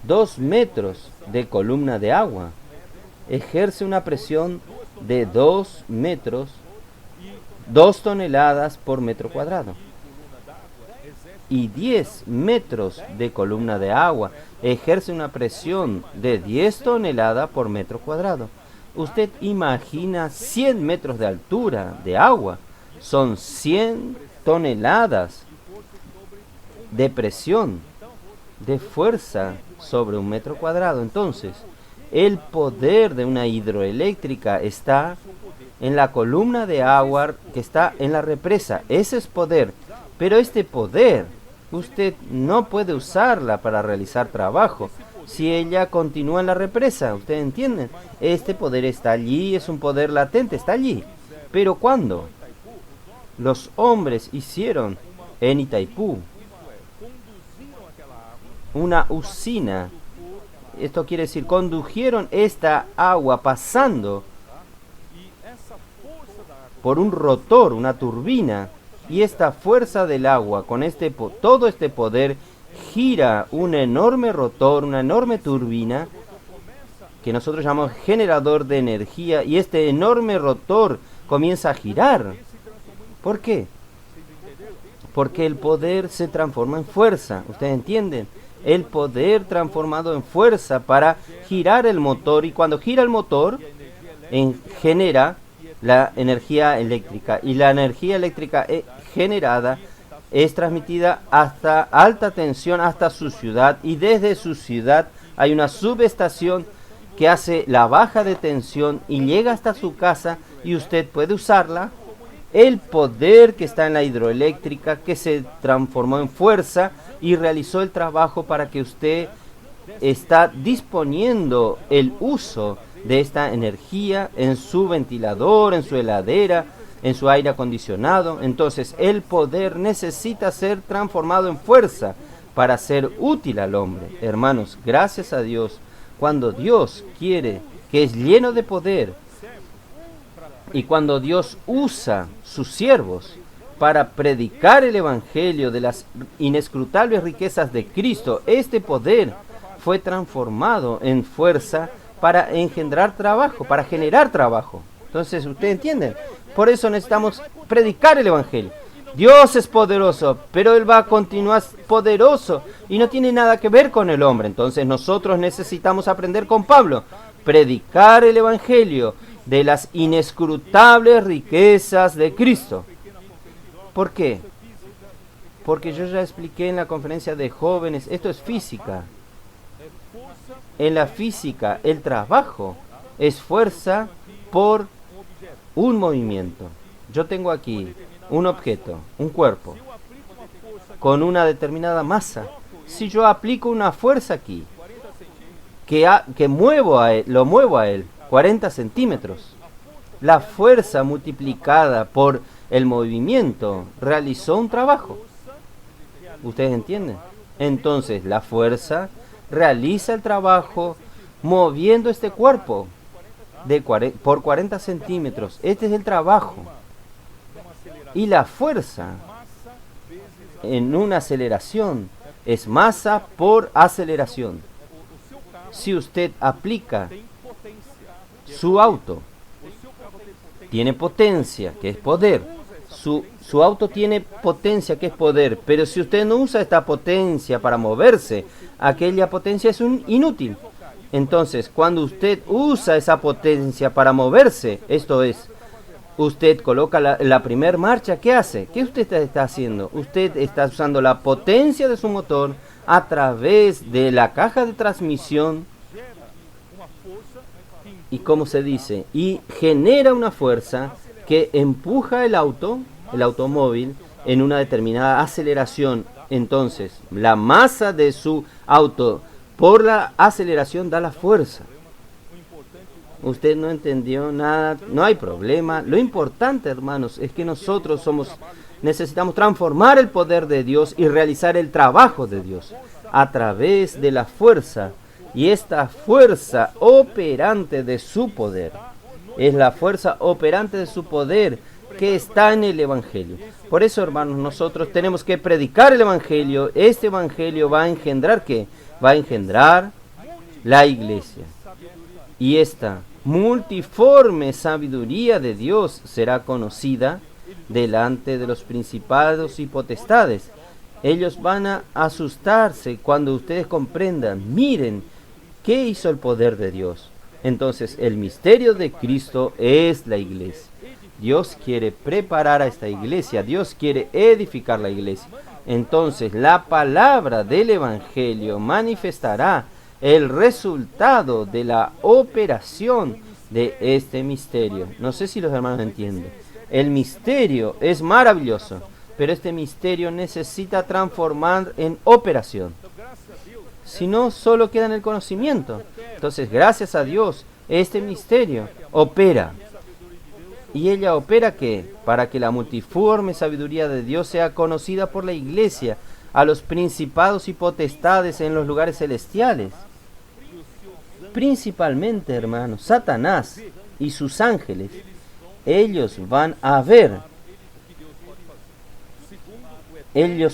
2 metros de columna de agua ejerce una presión de 2 toneladas por metro cuadrado. Y 10 metros de columna de agua ejerce una presión de 10 toneladas por metro cuadrado. Usted imagina 100 metros de altura de agua, son 100 toneladas de presión, de fuerza sobre 1 metro cuadrado. Entonces, el poder de una hidroeléctrica está en la columna de agua que está en la represa. Ese es poder. Pero este poder, usted no puede usarla para realizar trabajo si ella continúa en la represa. ¿Ustedes entienden? Este poder está allí, es un poder latente, está allí. Pero cuando los hombres hicieron en Itaipú una usina, esto quiere decir, condujeron esta agua pasando por un rotor, una turbina, y esta fuerza del agua, con todo este poder, gira un enorme rotor, una enorme turbina, que nosotros llamamos generador de energía, y este enorme rotor comienza a girar. ¿Por qué? Porque el poder se transforma en fuerza. ¿Ustedes entienden? El poder transformado en fuerza para girar el motor, y cuando gira el motor genera la energía eléctrica, y la energía eléctrica generada es transmitida hasta alta tensión hasta su ciudad, y desde su ciudad hay una subestación que hace la baja de tensión y llega hasta su casa, y usted puede usarla. El poder que está en la hidroeléctrica, que se transformó en fuerza y realizó el trabajo para que usted está disponiendo el uso de esta energía en su ventilador, en su heladera, en su aire acondicionado. Entonces el poder necesita ser transformado en fuerza para ser útil al hombre. Hermanos, gracias a Dios, cuando Dios quiere, que es lleno de poder, y cuando Dios usa sus siervos para predicar el evangelio de las inescrutables riquezas de Cristo, este poder fue transformado en fuerza para engendrar trabajo, para generar trabajo. Entonces, ¿ustedes entienden? Por eso necesitamos predicar el evangelio. Dios es poderoso, pero Él va a continuar poderoso y no tiene nada que ver con el hombre. Entonces nosotros necesitamos aprender con Pablo, predicar el evangelio de las inescrutables riquezas de Cristo. ¿Por qué? Porque yo ya expliqué en la conferencia de jóvenes, esto es física. En la física, el trabajo es fuerza por un movimiento. Yo tengo aquí un objeto, un cuerpo, con una determinada masa. Si yo aplico una fuerza aquí, que muevo a él, lo muevo a él 40 centímetros, la fuerza multiplicada por el movimiento realizó un trabajo. ¿Ustedes entienden? Entonces la fuerza realiza el trabajo moviendo este cuerpo por 40 centímetros. Este es el trabajo. Y la fuerza en una aceleración es masa por aceleración. Si usted aplica su auto, tiene potencia, que es poder. Su auto tiene potencia, que es poder. Pero si usted no usa esta potencia para moverse, aquella potencia es inútil. Entonces, cuando usted usa esa potencia para moverse, esto es, usted coloca la primer marcha, ¿qué hace? ¿Qué usted está haciendo? Usted está usando la potencia de su motor a través de la caja de transmisión. ¿Y cómo se dice? Y genera una fuerza que empuja el automóvil, en una determinada aceleración. Entonces, la masa de su auto por la aceleración da la fuerza. Usted no entendió nada, no hay problema. Lo importante, hermanos, es que nosotros necesitamos transformar el poder de Dios y realizar el trabajo de Dios a través de la fuerza. Y esta fuerza operante de su poder es la fuerza operante de su poder que está en el evangelio. Por eso, hermanos, nosotros tenemos que predicar el evangelio. Este evangelio va a engendrar ¿qué? Va a engendrar la iglesia. Y esta multiforme sabiduría de Dios será conocida delante de los principados y potestades. Ellos van a asustarse cuando ustedes comprendan, miren, ¿qué hizo el poder de Dios? Entonces, el misterio de Cristo es la iglesia. Dios quiere preparar a esta iglesia, Dios quiere edificar la iglesia. Entonces, la palabra del evangelio manifestará el resultado de la operación de este misterio. No sé si los hermanos entienden. El misterio es maravilloso, pero este misterio necesita transformar en operación. Si no, solo queda en el conocimiento. Entonces, gracias a Dios, este misterio opera. ¿Y ella opera qué? Para que la multiforme sabiduría de Dios sea conocida por la iglesia, a los principados y potestades en los lugares celestiales. Principalmente, hermanos, Satanás y sus ángeles, ellos van a ver. Ellos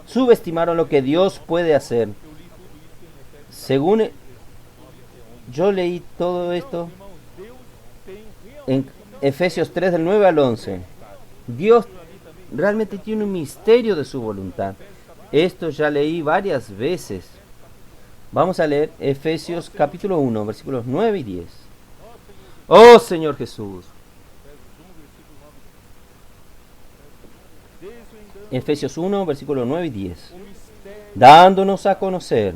subestimaron lo que Dios puede hacer. Según yo leí todo esto en Efesios 3 del 9 al 11. Dios realmente tiene un misterio de su voluntad. Esto ya leí varias veces. Vamos a leer Efesios capítulo 1, versículos 9 y 10. Oh Señor Jesús, Efesios 1, versículos 9 y 10. Dándonos a conocer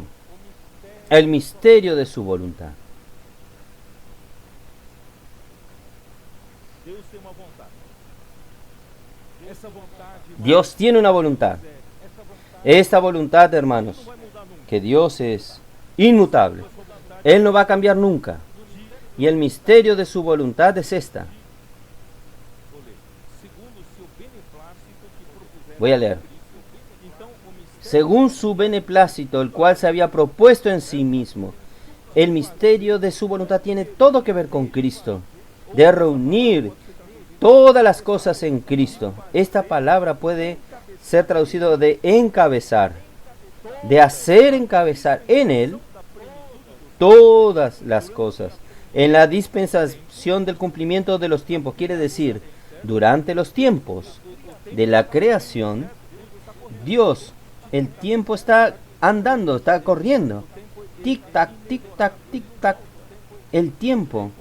el misterio de su voluntad. Dios tiene una voluntad. Esta voluntad, hermanos, que Dios es inmutable. Él no va a cambiar nunca. Y el misterio de su voluntad es esta. Voy a leer. Según su beneplácito, el cual se había propuesto en sí mismo. El misterio de su voluntad tiene todo que ver con Cristo. De reunir todas las cosas en Cristo. Esta palabra puede ser traducido de encabezar. De hacer encabezar en Él todas las cosas. En la dispensación del cumplimiento de los tiempos, quiere decir, durante los tiempos de la creación, Dios, el tiempo está andando, está corriendo. Tic-tac, tic-tac, tic-tac. El tiempo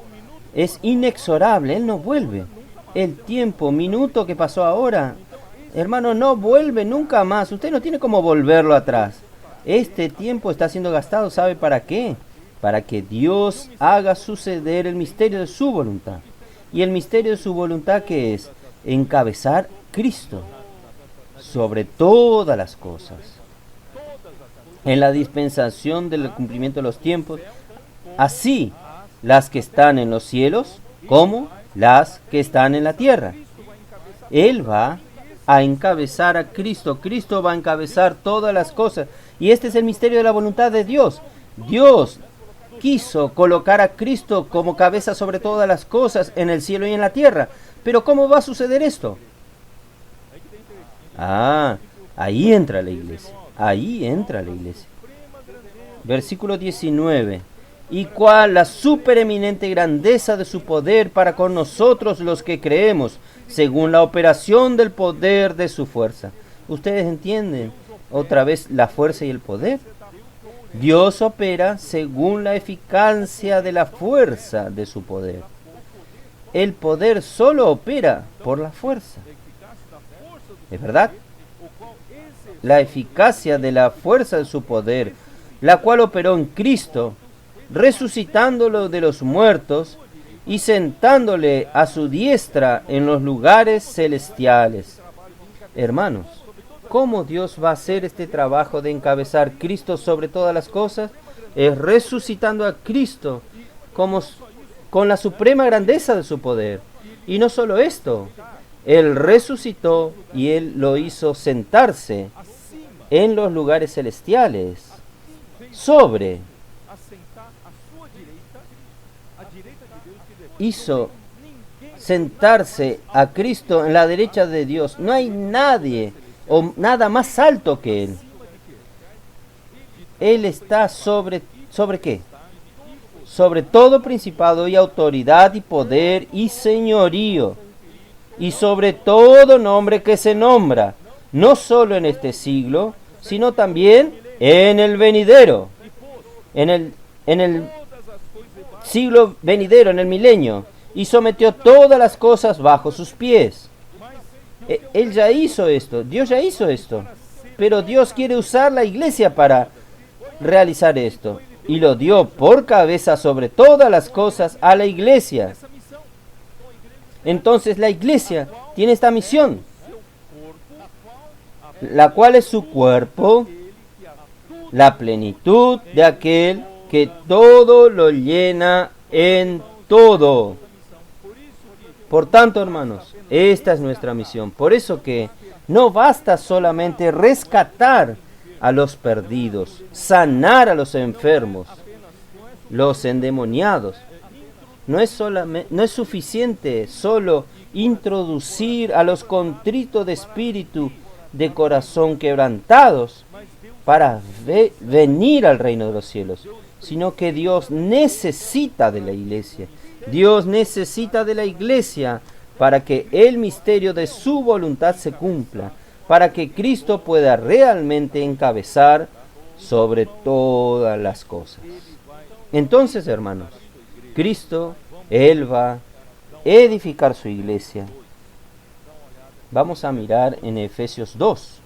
es inexorable, Él no vuelve. El tiempo, minuto que pasó ahora, hermano, no vuelve nunca más. Usted no tiene cómo volverlo atrás. Este tiempo está siendo gastado, ¿sabe para qué? Para que Dios haga suceder el misterio de su voluntad. Y el misterio de su voluntad, ¿qué es? Encabezar Cristo sobre todas las cosas. En la dispensación del cumplimiento de los tiempos, así las que están en los cielos como las que están en la tierra. Él va a encabezar a Cristo. Cristo va a encabezar todas las cosas. Y este es el misterio de la voluntad de Dios. Dios quiso colocar a Cristo como cabeza sobre todas las cosas en el cielo y en la tierra. Pero ¿cómo va a suceder esto? Ahí entra la iglesia. Ahí entra la iglesia. Versículo 19. Y cuál la supereminente grandeza de su poder para con nosotros los que creemos, según la operación del poder de su fuerza. ¿Ustedes entienden otra vez la fuerza y el poder? Dios opera según la eficacia de la fuerza de su poder. El poder solo opera por la fuerza. ¿Es verdad? La eficacia de la fuerza de su poder, la cual operó en Cristo, resucitándolo de los muertos y sentándole a su diestra en los lugares celestiales. Hermanos, ¿cómo Dios va a hacer este trabajo de encabezar Cristo sobre todas las cosas? Es resucitando a Cristo con la suprema grandeza de su poder. Y no solo esto, Él resucitó y Él lo hizo sentarse en los lugares celestiales, hizo sentarse a Cristo en la derecha de Dios. No hay nadie o nada más alto que Él. Él está ¿sobre qué? Sobre todo principado y autoridad y poder y señorío, y sobre todo nombre que se nombra, no solo en este siglo, sino también en el venidero, en el siglo venidero, en el milenio, y sometió todas las cosas bajo sus pies. Él ya hizo esto, Dios ya hizo esto, pero Dios quiere usar la iglesia para realizar esto, y lo dio por cabeza sobre todas las cosas a la iglesia. Entonces la iglesia tiene esta misión, la cual es su cuerpo, la plenitud de aquel que todo lo llena en todo. Por tanto, hermanos, esta es nuestra misión. Por eso que no basta solamente rescatar a los perdidos, sanar a los enfermos, los endemoniados. No es suficiente solo introducir a los contritos de espíritu, de corazón quebrantados, para venir al reino de los cielos, sino que Dios necesita de la iglesia. Dios necesita de la iglesia para que el misterio de su voluntad se cumpla, para que Cristo pueda realmente encabezar sobre todas las cosas. Entonces, hermanos, Cristo, Él va a edificar su iglesia. Vamos a mirar en Efesios 2.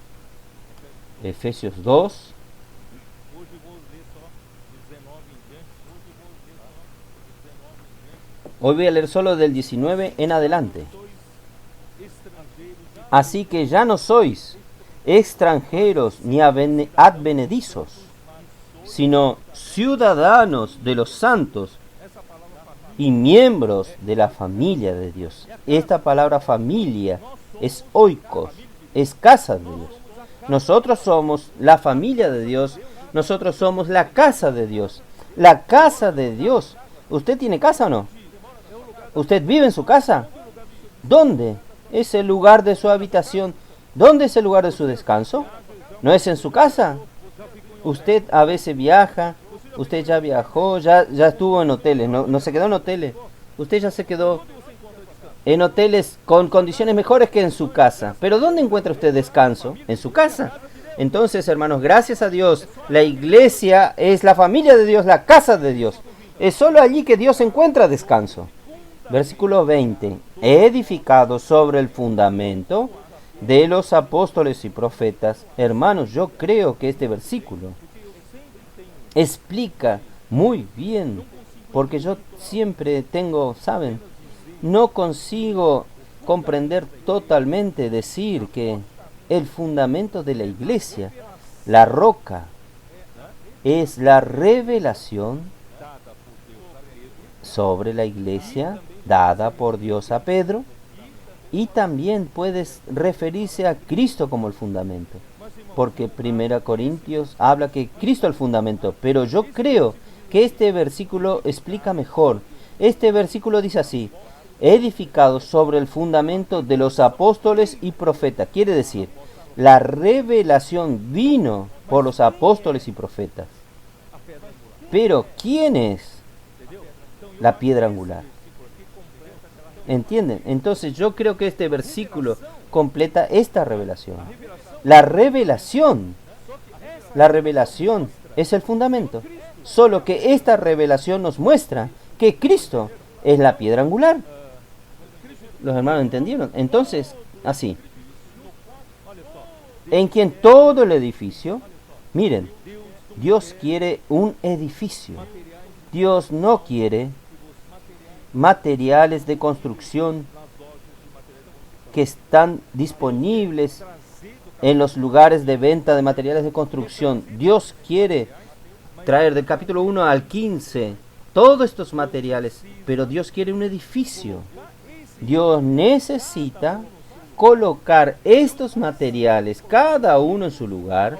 Efesios 2. Hoy voy a leer solo del 19 en adelante. Así que ya no sois extranjeros ni advenedizos, sino ciudadanos de los santos y miembros de la familia de Dios. Esta palabra familia es oikos, es casa de Dios. Nosotros somos la familia de Dios, nosotros somos la casa de Dios. La casa de Dios. ¿Usted tiene casa o no? ¿Usted vive en su casa? ¿Dónde es el lugar de su habitación? ¿Dónde es el lugar de su descanso? ¿No es en su casa? Usted a veces viaja, usted ya viajó, ya estuvo en hoteles, no se quedó en hoteles. Usted ya se quedó en hoteles con condiciones mejores que en su casa. Pero ¿dónde encuentra usted descanso? En su casa. Entonces, hermanos, gracias a Dios, la iglesia es la familia de Dios, la casa de Dios. Es solo allí que Dios encuentra descanso. Versículo 20. Edificado sobre el fundamento de los apóstoles y profetas. Hermanos, yo creo que este versículo explica muy bien, porque yo siempre tengo, ¿saben? No consigo comprender totalmente, decir que el fundamento de la iglesia, la roca, es la revelación sobre la iglesia dada por Dios a Pedro, y también puede referirse a Cristo como el fundamento, porque 1 Corintios habla que Cristo es el fundamento, pero yo creo que este versículo explica mejor. Este versículo dice así: edificado sobre el fundamento de los apóstoles y profetas. Quiere decir, la revelación vino por los apóstoles y profetas. Pero ¿quién es la piedra angular? ¿Entienden? Entonces yo creo que este versículo completa esta revelación. La revelación es el fundamento. Solo que esta revelación nos muestra que Cristo es la piedra angular. ¿Los hermanos entendieron? Entonces, así. En quien todo el edificio, miren, Dios quiere un edificio. Dios no quiere materiales de construcción que están disponibles en los lugares de venta de materiales de construcción. Dios quiere traer del capítulo 1 al 15 todos estos materiales, pero Dios quiere un edificio. Dios necesita colocar estos materiales, cada uno en su lugar.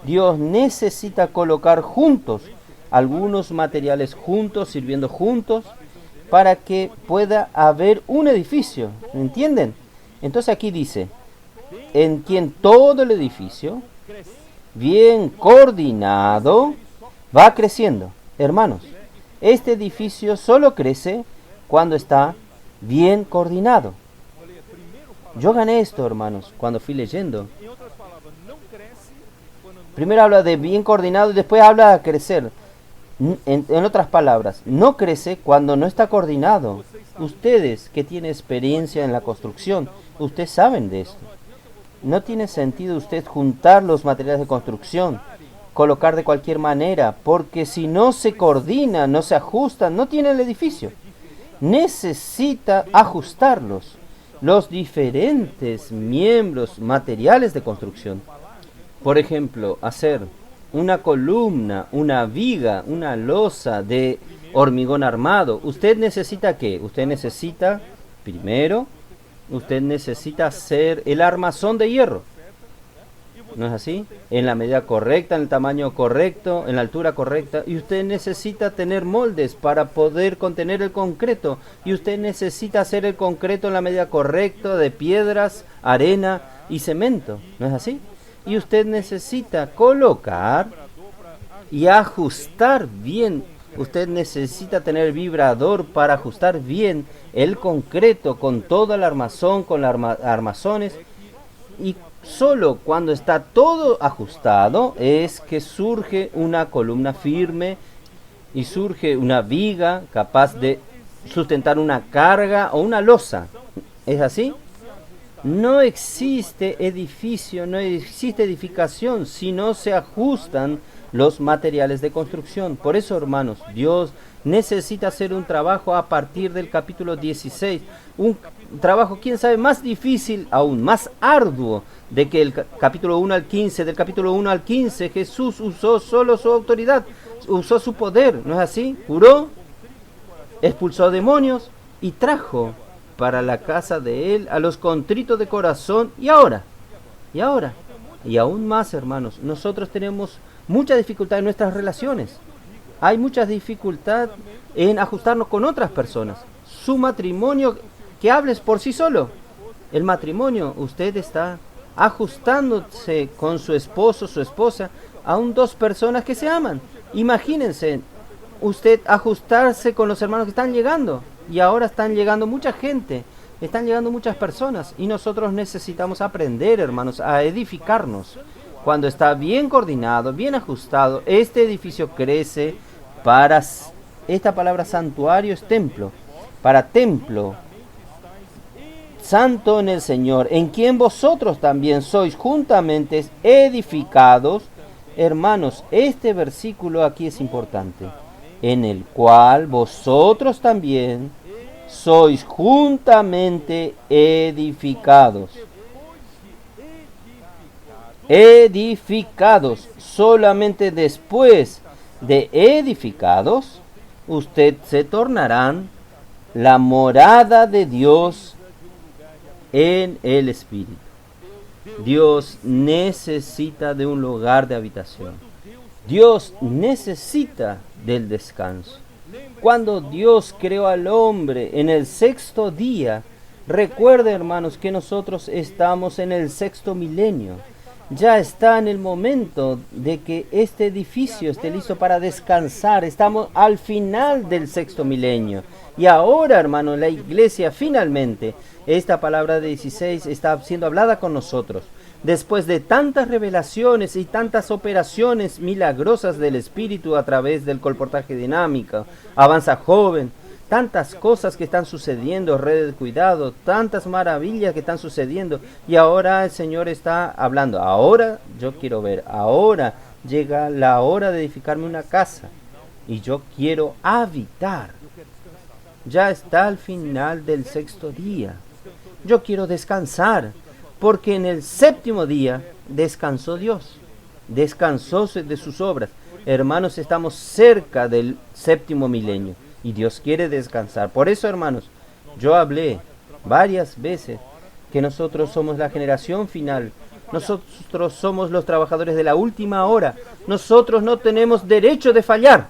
Dios necesita colocar juntos, algunos materiales juntos, sirviendo juntos, para que pueda haber un edificio. ¿Entienden? Entonces aquí dice, en quien todo el edificio, bien coordinado, va creciendo. Hermanos, este edificio solo crece cuando está bien coordinado. Yo gané esto, hermanos, cuando fui leyendo. Primero habla de bien coordinado y después habla de crecer. En otras palabras, no crece cuando no está coordinado. Ustedes que tienen experiencia en la construcción, ustedes saben de esto. No tiene sentido usted juntar los materiales de construcción, colocar de cualquier manera, porque si no se coordina, no se ajustan, no tiene el edificio. Necesita ajustarlos, los diferentes miembros materiales de construcción. Por ejemplo, hacer una columna, una viga, una losa de hormigón armado. ¿Usted necesita qué? Usted necesita, primero, usted necesita hacer el armazón de hierro. ¿No es así? En la medida correcta, en el tamaño correcto, en la altura correcta. Y usted necesita tener moldes para poder contener el concreto. Y usted necesita hacer el concreto en la medida correcta de piedras, arena y cemento. ¿No es así? Y usted necesita colocar y ajustar bien. Usted necesita tener vibrador para ajustar bien el concreto con todo el armazón, con los armazones. Y solo cuando está todo ajustado es que surge una columna firme y surge una viga capaz de sustentar una carga o una losa. ¿Es así? No existe edificio, no existe edificación si no se ajustan los materiales de construcción. Por eso, hermanos, Dios necesita hacer un trabajo a partir del capítulo 16. Un trabajo, quién sabe, más difícil, aún más arduo de que el capítulo 1 al 15. Del capítulo 1 al 15 Jesús usó solo su autoridad, usó su poder, ¿no es así? Curó, expulsó demonios y trajo para la casa de él a los contritos de corazón. Y ahora, y aún más, hermanos, nosotros tenemos mucha dificultad en nuestras relaciones. Hay mucha dificultad en ajustarnos con otras personas. Su matrimonio, que hables por sí solo. El matrimonio, usted está ajustándose con su esposo, su esposa, aún dos personas que se aman. Imagínense, usted ajustarse con los hermanos que están llegando. Y ahora están llegando mucha gente, están llegando muchas personas. Y nosotros necesitamos aprender, hermanos, a edificarnos. Cuando está bien coordinado, bien ajustado, este edificio crece para... Esta palabra santuario es templo. Para templo santo en el Señor, en quien vosotros también sois juntamente edificados. Hermanos, este versículo aquí es importante. En el cual vosotros también sois juntamente edificados. Edificados. Solamente después de edificados, usted se tornarán la morada de Dios en el Espíritu. Dios necesita de un lugar de habitación. Dios necesita del descanso. Cuando Dios creó al hombre en el sexto día, recuerde, hermanos, que nosotros estamos en el sexto milenio. Ya está en el momento de que este edificio esté listo para descansar. Estamos al final del sexto milenio. Y ahora, hermanos, la iglesia finalmente, esta palabra de 16 está siendo hablada con nosotros. Después de tantas revelaciones y tantas operaciones milagrosas del Espíritu a través del colportaje dinámico, Avanza Joven, tantas cosas que están sucediendo, redes de cuidado, tantas maravillas que están sucediendo, y ahora el Señor está hablando. Ahora yo quiero ver, ahora llega la hora de edificarme una casa, y yo quiero habitar. Ya está al final del sexto día. Yo quiero descansar, porque en el séptimo día descansó Dios, descansó de sus obras. Hermanos, estamos cerca del séptimo milenio y Dios quiere descansar. Por eso, hermanos, yo hablé varias veces que nosotros somos la generación final. Nosotros somos los trabajadores de la última hora. Nosotros no tenemos derecho de fallar.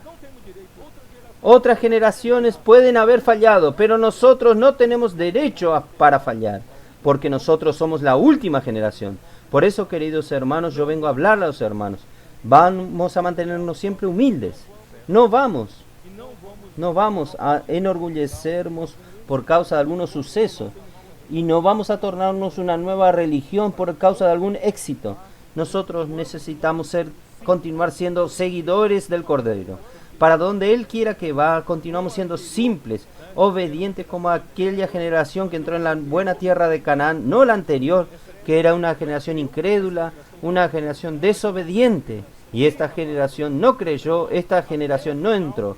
Otras generaciones pueden haber fallado, pero nosotros no tenemos derecho para fallar, porque nosotros somos la última generación. Por eso, queridos hermanos, yo vengo a hablar a los hermanos. Vamos a mantenernos siempre humildes. No vamos a enorgullecernos por causa de algunos sucesos. Y no vamos a tornarnos una nueva religión por causa de algún éxito. Nosotros necesitamos continuar siendo seguidores del Cordero. Para donde Él quiera que va, continuamos siendo simples, obedientes como aquella generación que entró en la buena tierra de Canaán, no la anterior, que era una generación incrédula, una generación desobediente. Y esta generación no creyó, esta generación no entró.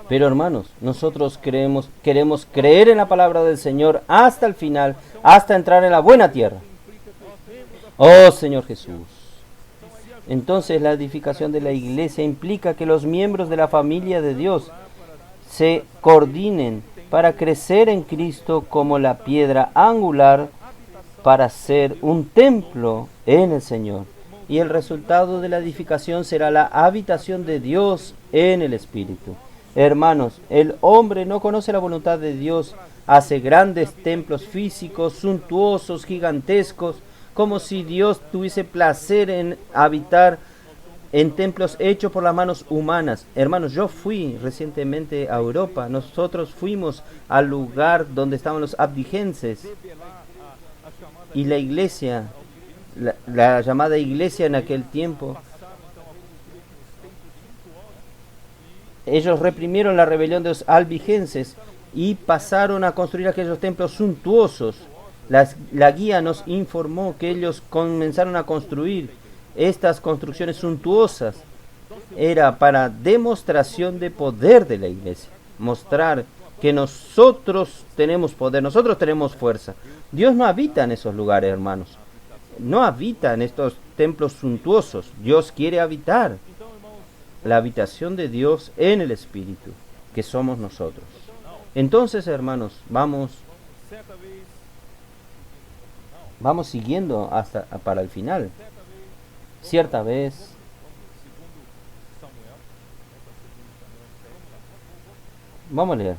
Pero hermanos, nosotros queremos creer en la palabra del Señor hasta el final, hasta entrar en la buena tierra. Oh Señor Jesús. Entonces la edificación de la iglesia implica que los miembros de la familia de Dios se coordinen para crecer en Cristo como la piedra angular para ser un templo en el Señor. Y el resultado de la edificación será la habitación de Dios en el Espíritu. Hermanos, el hombre no conoce la voluntad de Dios, hace grandes templos físicos, suntuosos, gigantescos, como si Dios tuviese placer en habitar en templos hechos por las manos humanas. Hermanos, yo fui recientemente a Europa. Nosotros fuimos al lugar donde estaban los abdigenses. Y la iglesia, la llamada iglesia en aquel tiempo, ellos reprimieron la rebelión de los albigenses y pasaron a construir aquellos templos suntuosos. La guía nos informó que ellos comenzaron a construir estas construcciones suntuosas. Era para demostración de poder de la iglesia. Mostrar que nosotros tenemos poder, nosotros tenemos fuerza. Dios no habita en esos lugares, hermanos. No habita en estos templos suntuosos. Dios quiere habitar. La habitación de Dios en el Espíritu, que somos nosotros. Entonces, hermanos, vamos siguiendo hasta para el final. Cierta vez, vamos a leer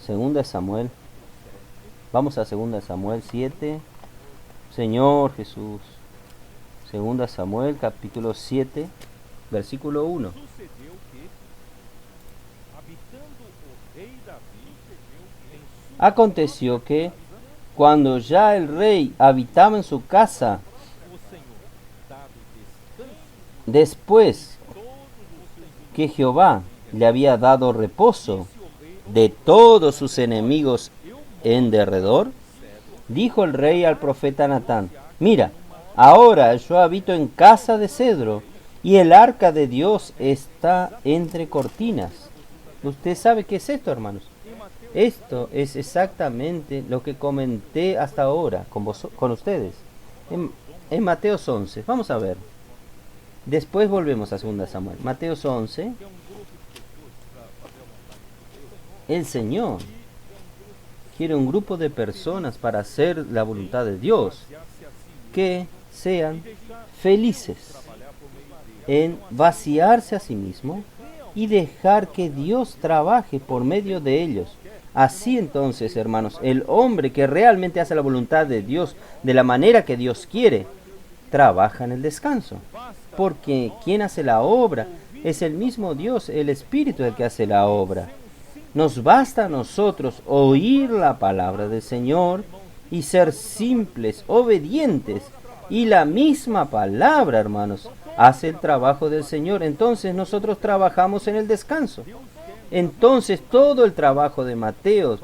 Segunda de Samuel. Vamos a Segunda de Samuel 7. Señor Jesús. Segunda de Samuel, capítulo 7, versículo 1. Aconteció que, cuando ya el rey habitaba en su casa, después que Jehová le había dado reposo de todos sus enemigos en derredor, dijo el rey al profeta Natán: mira, ahora yo habito en casa de cedro, y el arca de Dios está entre cortinas. ¿Usted sabe qué es esto, hermanos? Esto es exactamente lo que comenté hasta ahora con ustedes. En Mateo 11, vamos a ver. Después volvemos a 2 Samuel. Mateo 11. El Señor quiere un grupo de personas para hacer la voluntad de Dios, que sean felices en vaciarse a sí mismo y dejar que Dios trabaje por medio de ellos. Así entonces, hermanos, el hombre que realmente hace la voluntad de Dios de la manera que Dios quiere, trabaja en el descanso. Porque quien hace la obra es el mismo Dios, el Espíritu el que hace la obra. Nos basta a nosotros oír la palabra del Señor y ser simples, obedientes. Y la misma palabra, hermanos, hace el trabajo del Señor. Entonces nosotros trabajamos en el descanso. Entonces todo el trabajo de Mateo,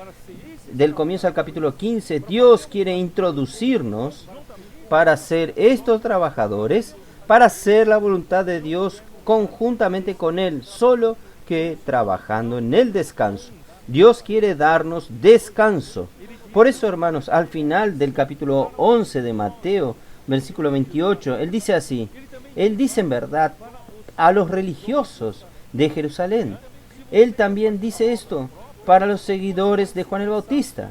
del comienzo al capítulo 15, Dios quiere introducirnos para ser estos trabajadores, para hacer la voluntad de Dios conjuntamente con Él, solo que trabajando en el descanso. Dios quiere darnos descanso. Por eso, hermanos, al final del capítulo 11 de Mateo, versículo 28, Él dice así: Él dice en verdad a los religiosos de Jerusalén. Él también dice esto para los seguidores de Juan el Bautista.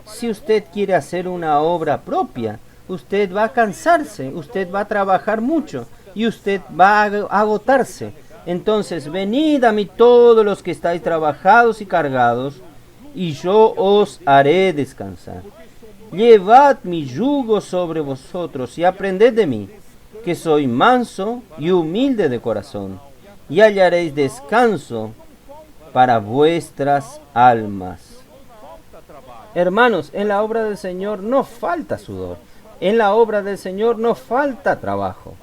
Si usted quiere hacer una obra propia, usted va a cansarse, usted va a trabajar mucho y usted va a agotarse. Entonces, venid a mí todos los que estáis trabajados y cargados, y yo os haré descansar. Llevad mi yugo sobre vosotros y aprended de mí, que soy manso y humilde de corazón, y hallaréis descanso para vuestras almas. Hermanos, en la obra del Señor no falta sudor, en la obra del Señor no falta trabajo.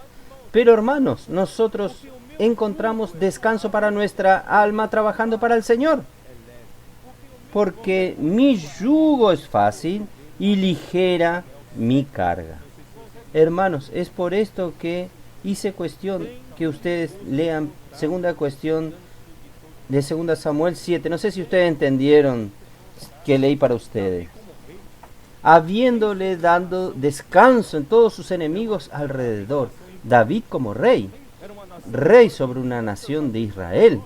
Pero, hermanos, nosotros encontramos descanso para nuestra alma trabajando para el Señor. Porque mi yugo es fácil y ligera mi carga. Hermanos, es por esto que hice cuestión que ustedes lean segunda cuestión de 2 Samuel 7. No sé si ustedes entendieron que leí para ustedes. Habiéndole dado descanso en todos sus enemigos alrededor, David como rey sobre una nación de Israel.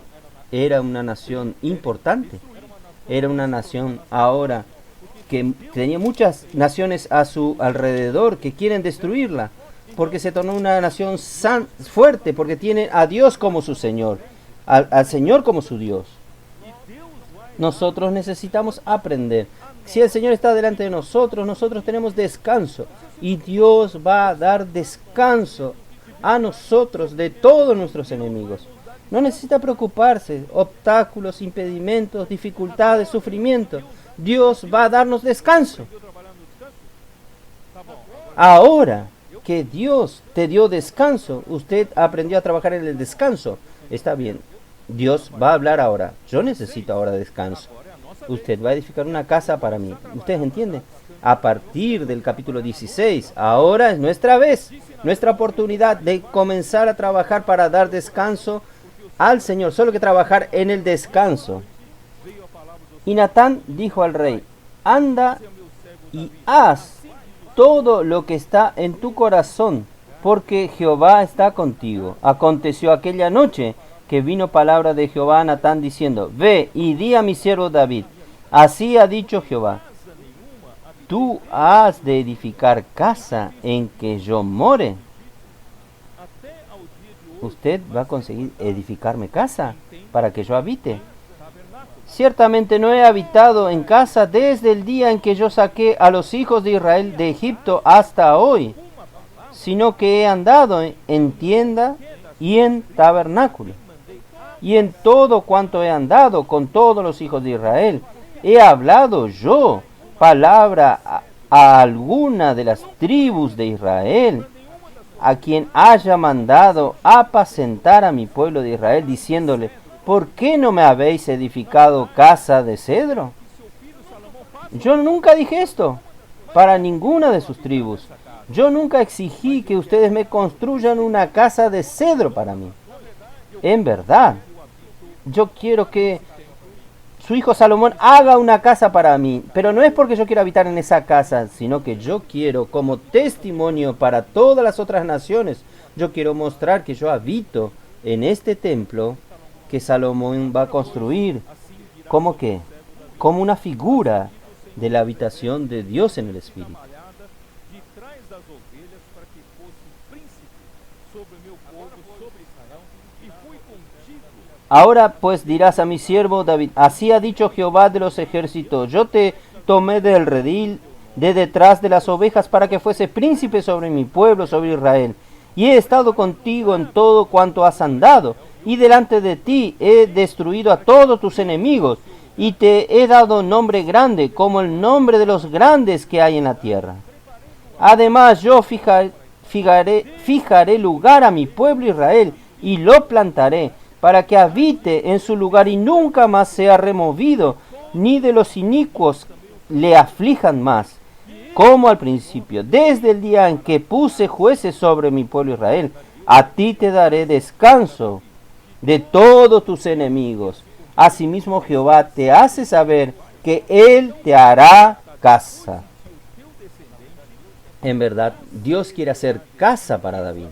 Era una nación importante. Era una nación ahora que tenía muchas naciones a su alrededor que quieren destruirla, porque se tornó una nación fuerte, porque tiene a Dios como su Señor, al Señor como su Dios. Nosotros necesitamos aprender. Si el Señor está delante de nosotros, nosotros tenemos descanso, y Dios va a dar descanso a nosotros de todos nuestros enemigos. No necesita preocuparse, obstáculos, impedimentos, dificultades, sufrimiento. Dios va a darnos descanso. Ahora que Dios te dio descanso, usted aprendió a trabajar en el descanso. Está bien, Dios va a hablar ahora. Yo necesito ahora descanso. Usted va a edificar una casa para mí. ¿Ustedes entienden? a partir del capítulo 16. Ahora es nuestra vez, nuestra oportunidad de comenzar a trabajar para dar descanso al Señor, solo que trabajar en el descanso. Y Natán dijo al rey: anda y haz todo lo que está en tu corazón, porque Jehová está contigo. Aconteció aquella noche que vino palabra de Jehová a Natán diciendo: ve y di a mi siervo David, así ha dicho Jehová, tú has de edificar casa en que yo more. ¿Usted va a conseguir edificarme casa para que yo habite? Ciertamente no he habitado en casa desde el día en que yo saqué a los hijos de Israel de Egipto hasta hoy, sino que he andado en tienda y en tabernáculo. Y en todo cuanto he andado con todos los hijos de Israel, he hablado yo palabra a alguna de las tribus de Israel, a quien haya mandado apacentar a mi pueblo de Israel, diciéndole: ¿por qué no me habéis edificado casa de cedro? Yo nunca dije esto para ninguna de sus tribus. Yo nunca exigí que ustedes me construyan una casa de cedro para mí. En verdad, yo quiero que su hijo Salomón haga una casa para mí, pero no es porque yo quiero habitar en esa casa, sino que yo quiero, como testimonio para todas las otras naciones, yo quiero mostrar que yo habito en este templo que Salomón va a construir. ¿Cómo qué? Como una figura de la habitación de Dios en el Espíritu. Ahora pues dirás a mi siervo David: así ha dicho Jehová de los ejércitos, yo te tomé del redil de detrás de las ovejas para que fuese príncipe sobre mi pueblo, sobre Israel. Y he estado contigo en todo cuanto has andado, y delante de ti he destruido a todos tus enemigos, y te he dado nombre grande, como el nombre de los grandes que hay en la tierra. Además yo fijaré lugar a mi pueblo Israel, y lo plantaré, para que habite en su lugar y nunca más sea removido, ni de los inicuos le aflijan más, como al principio. Desde el día en que puse jueces sobre mi pueblo Israel, a ti te daré descanso de todos tus enemigos. Asimismo Jehová te hace saber que Él te hará casa. En verdad, Dios quiere hacer casa para David.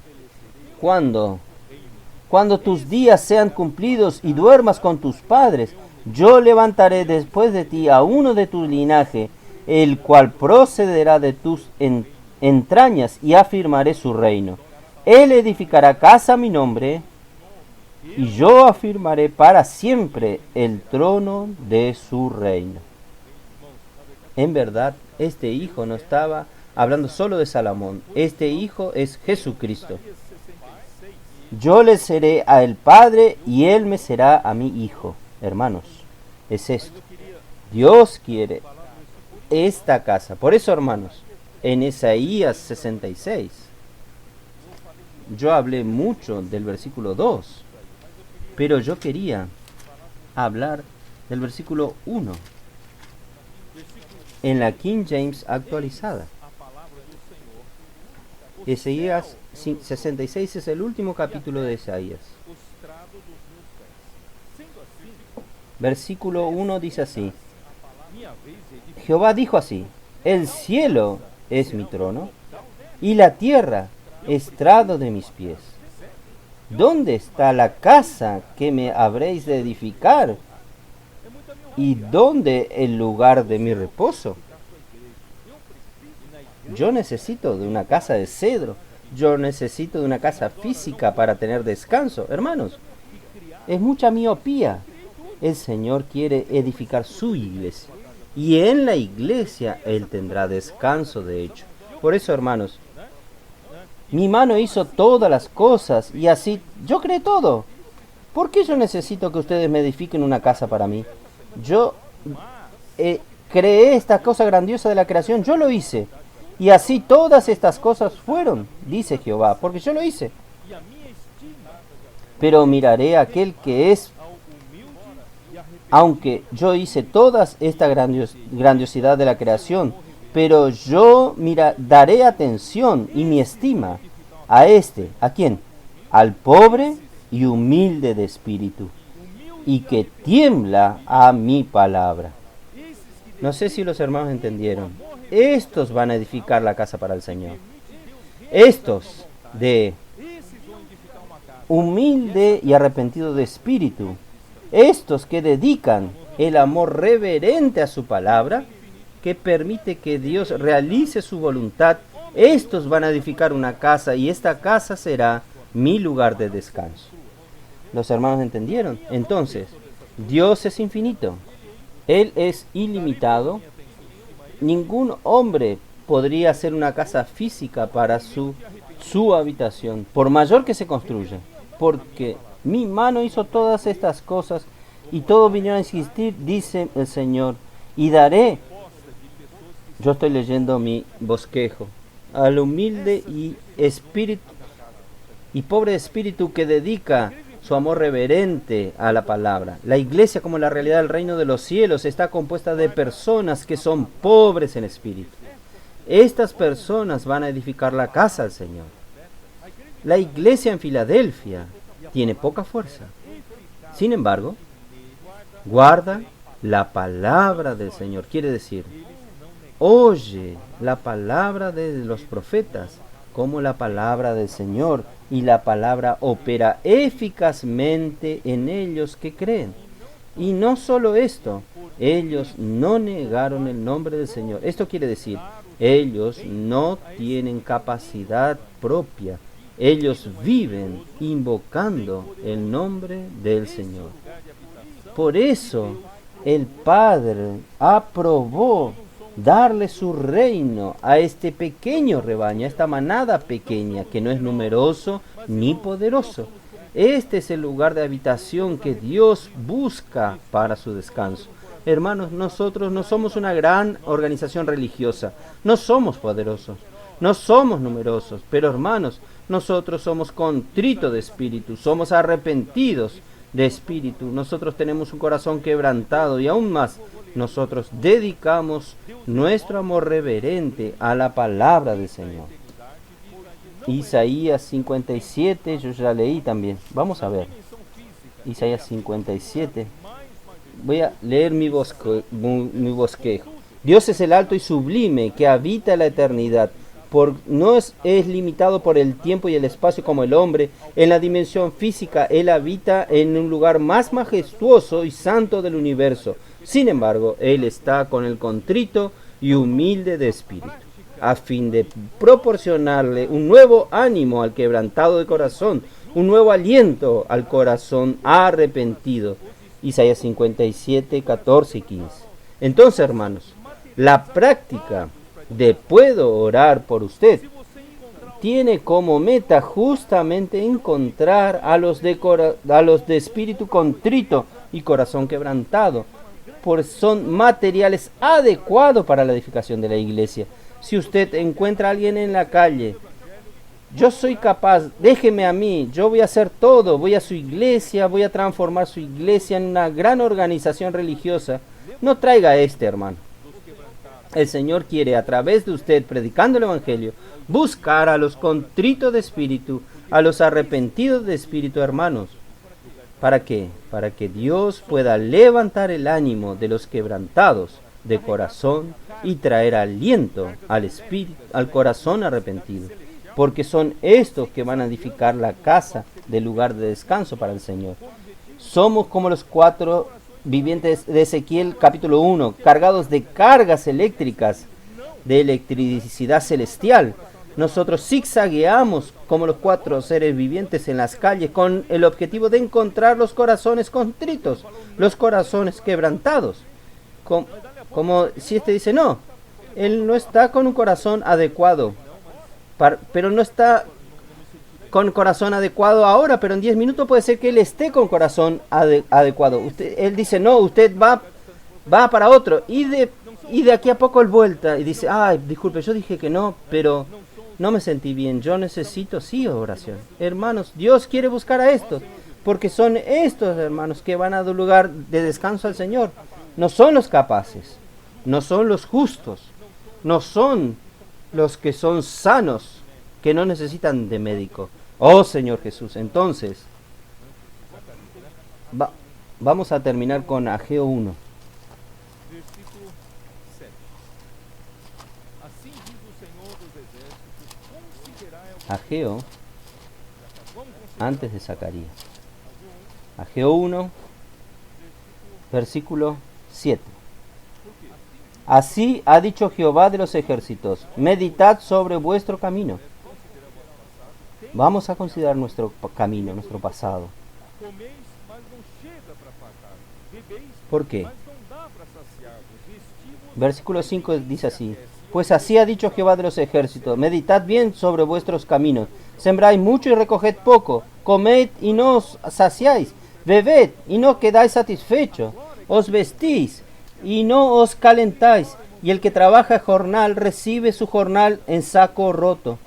Cuando tus días sean cumplidos y duermas con tus padres, yo levantaré después de ti a uno de tu linaje, el cual procederá de tus entrañas, y afirmaré su reino. Él edificará casa a mi nombre, y yo afirmaré para siempre el trono de su reino. En verdad, este hijo no estaba hablando solo de Salomón. Este hijo es Jesucristo. Yo le seré a él padre y él me será a mi hijo. Hermanos, es esto. Dios quiere esta casa. Por eso, hermanos, en Isaías 66, yo hablé mucho del versículo 2, pero yo quería hablar del versículo 1 en la King James actualizada. Isaías 66 es el último capítulo de Isaías. Versículo 1 dice así: Jehová dijo así: el cielo es mi trono, y la tierra estrado de mis pies. ¿Dónde está la casa que me habréis de edificar? ¿Y dónde el lugar de mi reposo? Yo necesito de una casa de cedro. Yo necesito de una casa física para tener descanso. Hermanos, es mucha miopía. El Señor quiere edificar su iglesia. Y en la iglesia Él tendrá descanso, de hecho. Por eso, hermanos, mi mano hizo todas las cosas y así yo creé todo. ¿Por qué yo necesito que ustedes me edifiquen una casa para mí? Yo creé esta cosa grandiosa de la creación. Yo lo hice. Y así todas estas cosas fueron, dice Jehová, porque yo lo hice. Pero miraré a aquel que es, aunque yo hice toda esta grandiosidad de la creación, pero yo daré atención y mi estima a ¿a quién? Al pobre y humilde de espíritu, y que tiembla a mi palabra. No sé si los hermanos entendieron. Estos van a edificar la casa para el Señor. Estos de humilde y arrepentido de espíritu. Estos que dedican el amor reverente a su palabra, que permite que Dios realice su voluntad. Estos van a edificar una casa y esta casa será mi lugar de descanso. ¿Los hermanos entendieron? Entonces, Dios es infinito. Él es ilimitado. Ningún hombre podría hacer una casa física para su habitación, por mayor que se construya, porque mi mano hizo todas estas cosas y todo vino a existir, dice el Señor, y daré. Yo estoy leyendo mi bosquejo. Al humilde y pobre espíritu que dedica su amor reverente a la palabra. La iglesia, como la realidad del reino de los cielos, está compuesta de personas que son pobres en espíritu. Estas personas van a edificar la casa del Señor. La iglesia en Filadelfia tiene poca fuerza. Sin embargo, guarda la palabra del Señor. Quiere decir, oye la palabra de los profetas como la palabra del Señor, y la palabra opera eficazmente en ellos que creen. Y no solo esto, ellos no negaron el nombre del Señor. Esto quiere decir, ellos no tienen capacidad propia. Ellos viven invocando el nombre del Señor. Por eso el Padre aprobó darle su reino a este pequeño rebaño, a esta manada pequeña, que no es numeroso ni poderoso. Este es el lugar de habitación que Dios busca para su descanso. Hermanos, nosotros no somos una gran organización religiosa, no somos poderosos, no somos numerosos, pero hermanos, nosotros somos contritos de espíritu, somos arrepentidos de espíritu, nosotros tenemos un corazón quebrantado y aún más, nosotros dedicamos nuestro amor reverente a la palabra del Señor. Isaías 57, yo ya leí también. Vamos a ver. Isaías 57. Voy a leer mi bosquejo. Dios es el alto y sublime que habita la eternidad. No es limitado por el tiempo y el espacio como el hombre. En la dimensión física, Él habita en un lugar más majestuoso y santo del universo. Sin embargo, Él está con el contrito y humilde de espíritu, a fin de proporcionarle un nuevo ánimo al quebrantado de corazón, un nuevo aliento al corazón arrepentido. Isaías 57, 14 y 15. Entonces, hermanos, la práctica de puedo orar por usted tiene como meta justamente encontrar a los de espíritu contrito y corazón quebrantado, pues son materiales adecuados para la edificación de la iglesia. Si usted encuentra a alguien en la calle, yo soy capaz, déjeme a mí, yo voy a hacer todo, voy a su iglesia, voy a transformar su iglesia en una gran organización religiosa, no traiga a hermano. El Señor quiere, a través de usted, predicando el Evangelio, buscar a los contritos de espíritu, a los arrepentidos de espíritu, hermanos. ¿Para qué? Para que Dios pueda levantar el ánimo de los quebrantados de corazón y traer aliento al espíritu, al corazón arrepentido. Porque son estos que van a edificar la casa del lugar de descanso para el Señor. Somos como los 4 vivientes de Ezequiel capítulo 1, cargados de cargas eléctricas, de electricidad celestial. Nosotros zigzagueamos como los 4 seres vivientes en las calles con el objetivo de encontrar los corazones contritos, los corazones quebrantados. Como si dice, no, él no está con un corazón adecuado, pero no está con corazón adecuado ahora, pero en 10 minutos puede ser que él esté con corazón adecuado. Él dice, no, usted va para otro, y de aquí a poco él vuelta y dice, ay, disculpe, yo dije que no, pero no me sentí bien, yo necesito sí oración. Hermanos, Dios quiere buscar a estos, porque son estos hermanos que van a dar lugar de descanso al Señor. No son los capaces, no son los justos, no son los que son sanos, que no necesitan de médico. Oh Señor Jesús, entonces vamos a terminar con Ageo 1. Versículo 7. Assim diz o Senhor dos Exércitos, considerai Ageo, Vamos considerar antes de Zacarías. Ageo 1, versículo 7. Así ha dicho Jehová de los ejércitos, meditad sobre vuestro camino. Vamos a considerar nuestro camino, nuestro pasado. comeis, mas não chega para fartar. Bebeis, ¿Por qué? mas não dá para saciar-vos. Vestimos, Versículo 5 dice así: Pues así ha dicho Jehová de los ejércitos, meditad bien sobre vuestros caminos, sembráis mucho y recoged poco, comed y no os saciáis, bebed y no quedáis satisfechos, os vestís y no os calentáis, y el que trabaja jornal recibe su jornal en saco roto.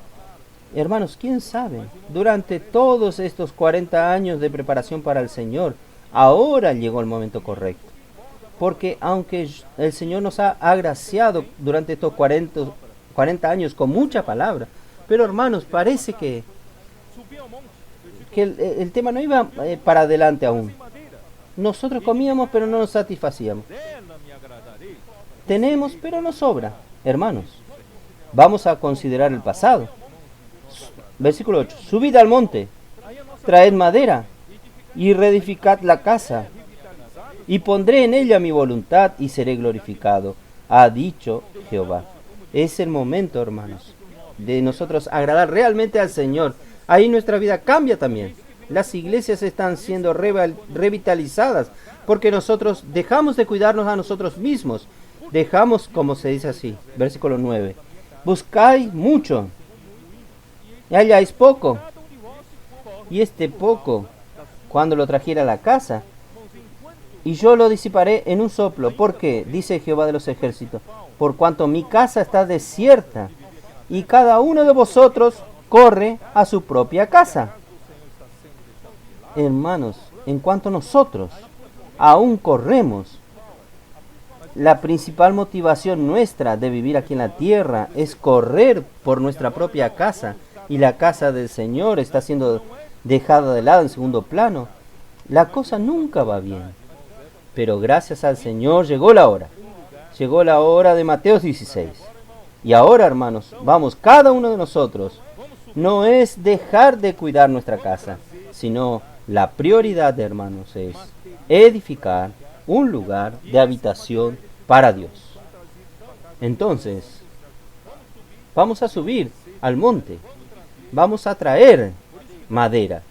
Hermanos, ¿quién sabe? Durante todos estos 40 años de preparación para el Señor, ahora llegó el momento correcto. Porque aunque el Señor nos ha agraciado durante estos 40 años con mucha palabra, pero hermanos, parece que subi ao monte, el tema no iba para adelante aún. madeira, Nosotros comíamos, pero no nos satisfacíamos. dela me agradarei. Tenemos, pero no sobra. Hermanos, vamos a considerar el pasado. Versículo 8. Subid al monte, traed madera y reedificad la casa, y pondré en ella mi voluntad y seré glorificado, ha dicho Jehová. Es el momento, hermanos, de nosotros agradar realmente al Señor. Ahí nuestra vida cambia también. Las iglesias están siendo revitalizadas porque nosotros dejamos de cuidarnos a nosotros mismos. Dejamos, como se dice así, versículo 9, buscáis mucho y halláis poco, y este poco, cuando lo trajera a la casa, y yo lo disiparé en un soplo. ¿Por qué? Dice Jehová de los ejércitos, por cuanto mi casa está desierta, y cada uno de vosotros corre a su propia casa. Hermanos, en cuanto nosotros aún corremos, la principal motivación nuestra de vivir aquí en la tierra es correr por nuestra propia casa, y la casa del Señor está siendo dejada de lado en segundo plano. La cosa nunca va bien. Pero gracias al Señor llegó la hora. Llegó la hora de Mateo 16. Y ahora, hermanos, vamos, cada uno de nosotros, no es dejar de cuidar nuestra casa, sino la prioridad, hermanos, es edificar un lugar de habitación para Dios. Entonces, vamos a subir al monte, vamos a traer madera,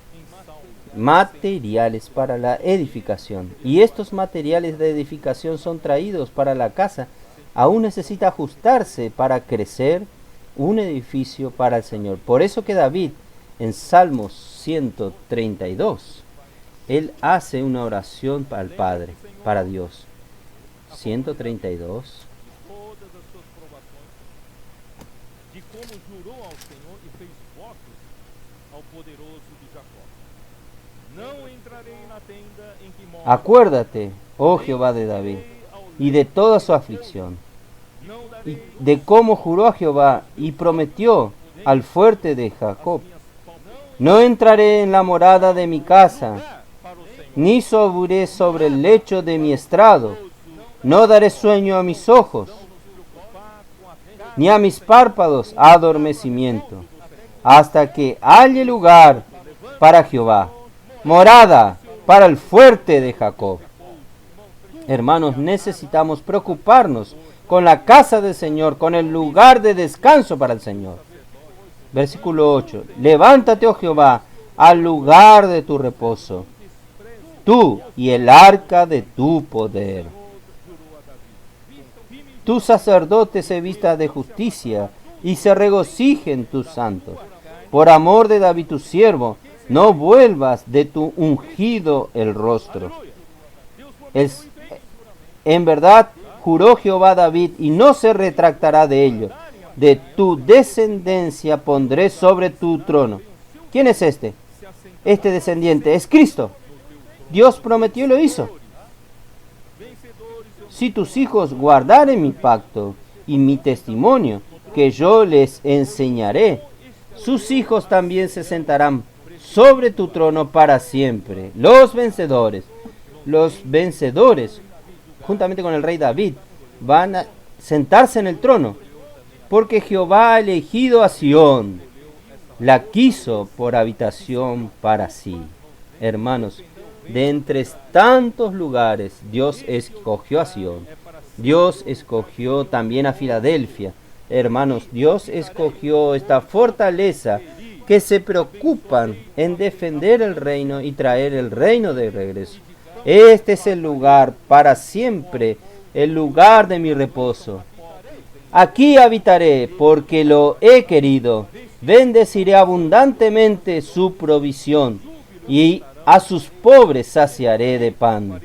materiales para la edificación, y estos materiales de edificación son traídos para la casa. Aún necesita ajustarse para crecer un edificio para el Señor. Por eso que David en Salmos 132 él hace una oración para el Padre, para Dios. 132. Todas as suas provações, de como jurou ao Senhor e fez votos ao poderoso de Jacó. Não entrarei na tenda em que mora, Acuérdate, oh Jehová de David, y de toda su aflicción, não y darei de cómo juró a Jehová y prometió al fuerte de Jacob. No entraré en la morada de mi casa, para o Senhor. ni subiré sobre el lecho de mi estrado. No daré sueño a mis ojos, ni a mis párpados adormecimiento, hasta que halle lugar para Jehová, morada para el fuerte de Jacob. Hermanos, necesitamos preocuparnos con la casa del Señor, con el lugar de descanso para el Señor. Versículo 8. Levántate, oh Jehová, al lugar de tu reposo, tú y el arca de tu poder. Tus sacerdotes se vistan de justicia y se regocijen tus santos. Por amor de David tu siervo, no vuelvas de tu ungido el rostro. En verdad juró Jehová a David y no se retractará de ello. De tu descendencia pondré sobre tu trono. ¿Quién es este? Este descendiente es Cristo. Dios prometió y lo hizo. Si tus hijos guardaren mi pacto y mi testimonio, que yo les enseñaré. Sus hijos también se sentarán sobre tu trono para siempre. Los vencedores, juntamente con el rey David, van a sentarse en el trono, porque Jehová ha elegido a Sión, la quiso por habitación para sí. Hermanos, de entre tantos lugares, Dios escogió a Sión. Dios escogió también a Filadelfia. Hermanos, Dios escogió esta fortaleza que se preocupan en defender el reino y traer el reino de regreso. Este es el lugar para siempre, el lugar de mi reposo. Aquí habitaré porque lo he querido. Bendeciré abundantemente su provisión y a sus pobres saciaré de pan.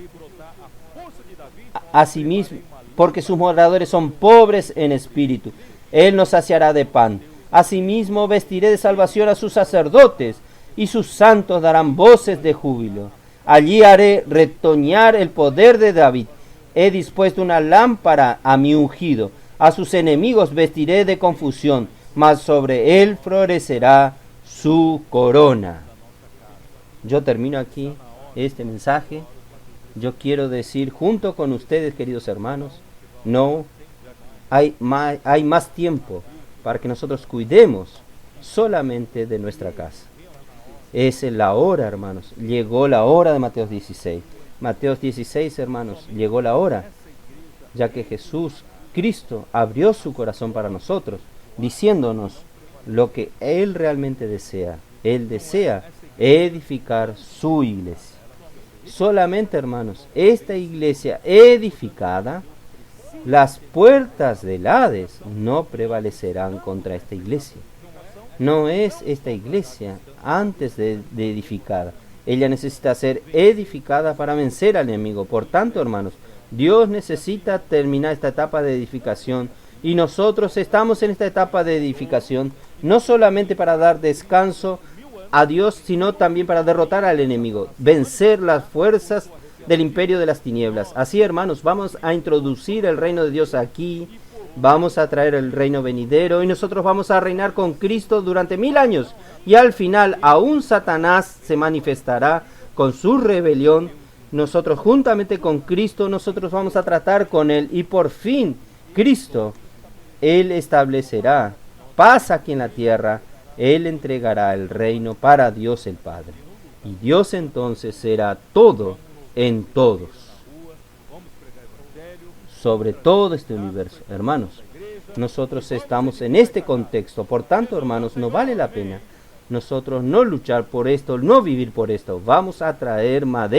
Asimismo, porque sus moradores son pobres en espíritu, Él nos saciará de pan. Asimismo, vestiré de salvación a sus sacerdotes, y sus santos darán voces de júbilo. Allí haré retoñar el poder de David. He dispuesto una lámpara a mi ungido. A sus enemigos vestiré de confusión, mas sobre él florecerá su corona. Yo termino aquí este mensaje. Yo quiero decir junto con ustedes, queridos hermanos, no hay más tiempo para que nosotros cuidemos solamente de nuestra casa. Es la hora, hermanos. Llegó la hora de Mateo 16. Mateo 16, hermanos, llegó la hora, ya que Jesús, Cristo, abrió su corazón para nosotros, diciéndonos lo que Él realmente desea. Él desea edificar su iglesia. Solamente, hermanos, esta iglesia edificada, las puertas del Hades no prevalecerán contra esta iglesia. No es esta iglesia antes de edificada. Ella necesita ser edificada para vencer al enemigo. Por tanto, hermanos, Dios necesita terminar esta etapa de edificación, y nosotros estamos en esta etapa de edificación no solamente para dar descanso a Dios, sino también para derrotar al enemigo, vencer las fuerzas del imperio de las tinieblas. Así, hermanos, vamos a introducir el reino de Dios aquí, vamos a traer el reino venidero, y nosotros vamos a reinar con Cristo durante 1000 años, y al final aún Satanás se manifestará con su rebelión. Nosotros juntamente con Cristo, nosotros vamos a tratar con Él, y por fin Cristo, Él establecerá paz aquí en la tierra. Él entregará el reino para Dios el Padre, y Dios entonces será todo en todos, sobre todo este universo. Hermanos, nosotros estamos en este contexto, por tanto, hermanos, no vale la pena nosotros no luchar por esto, no vivir por esto. Vamos a traer madera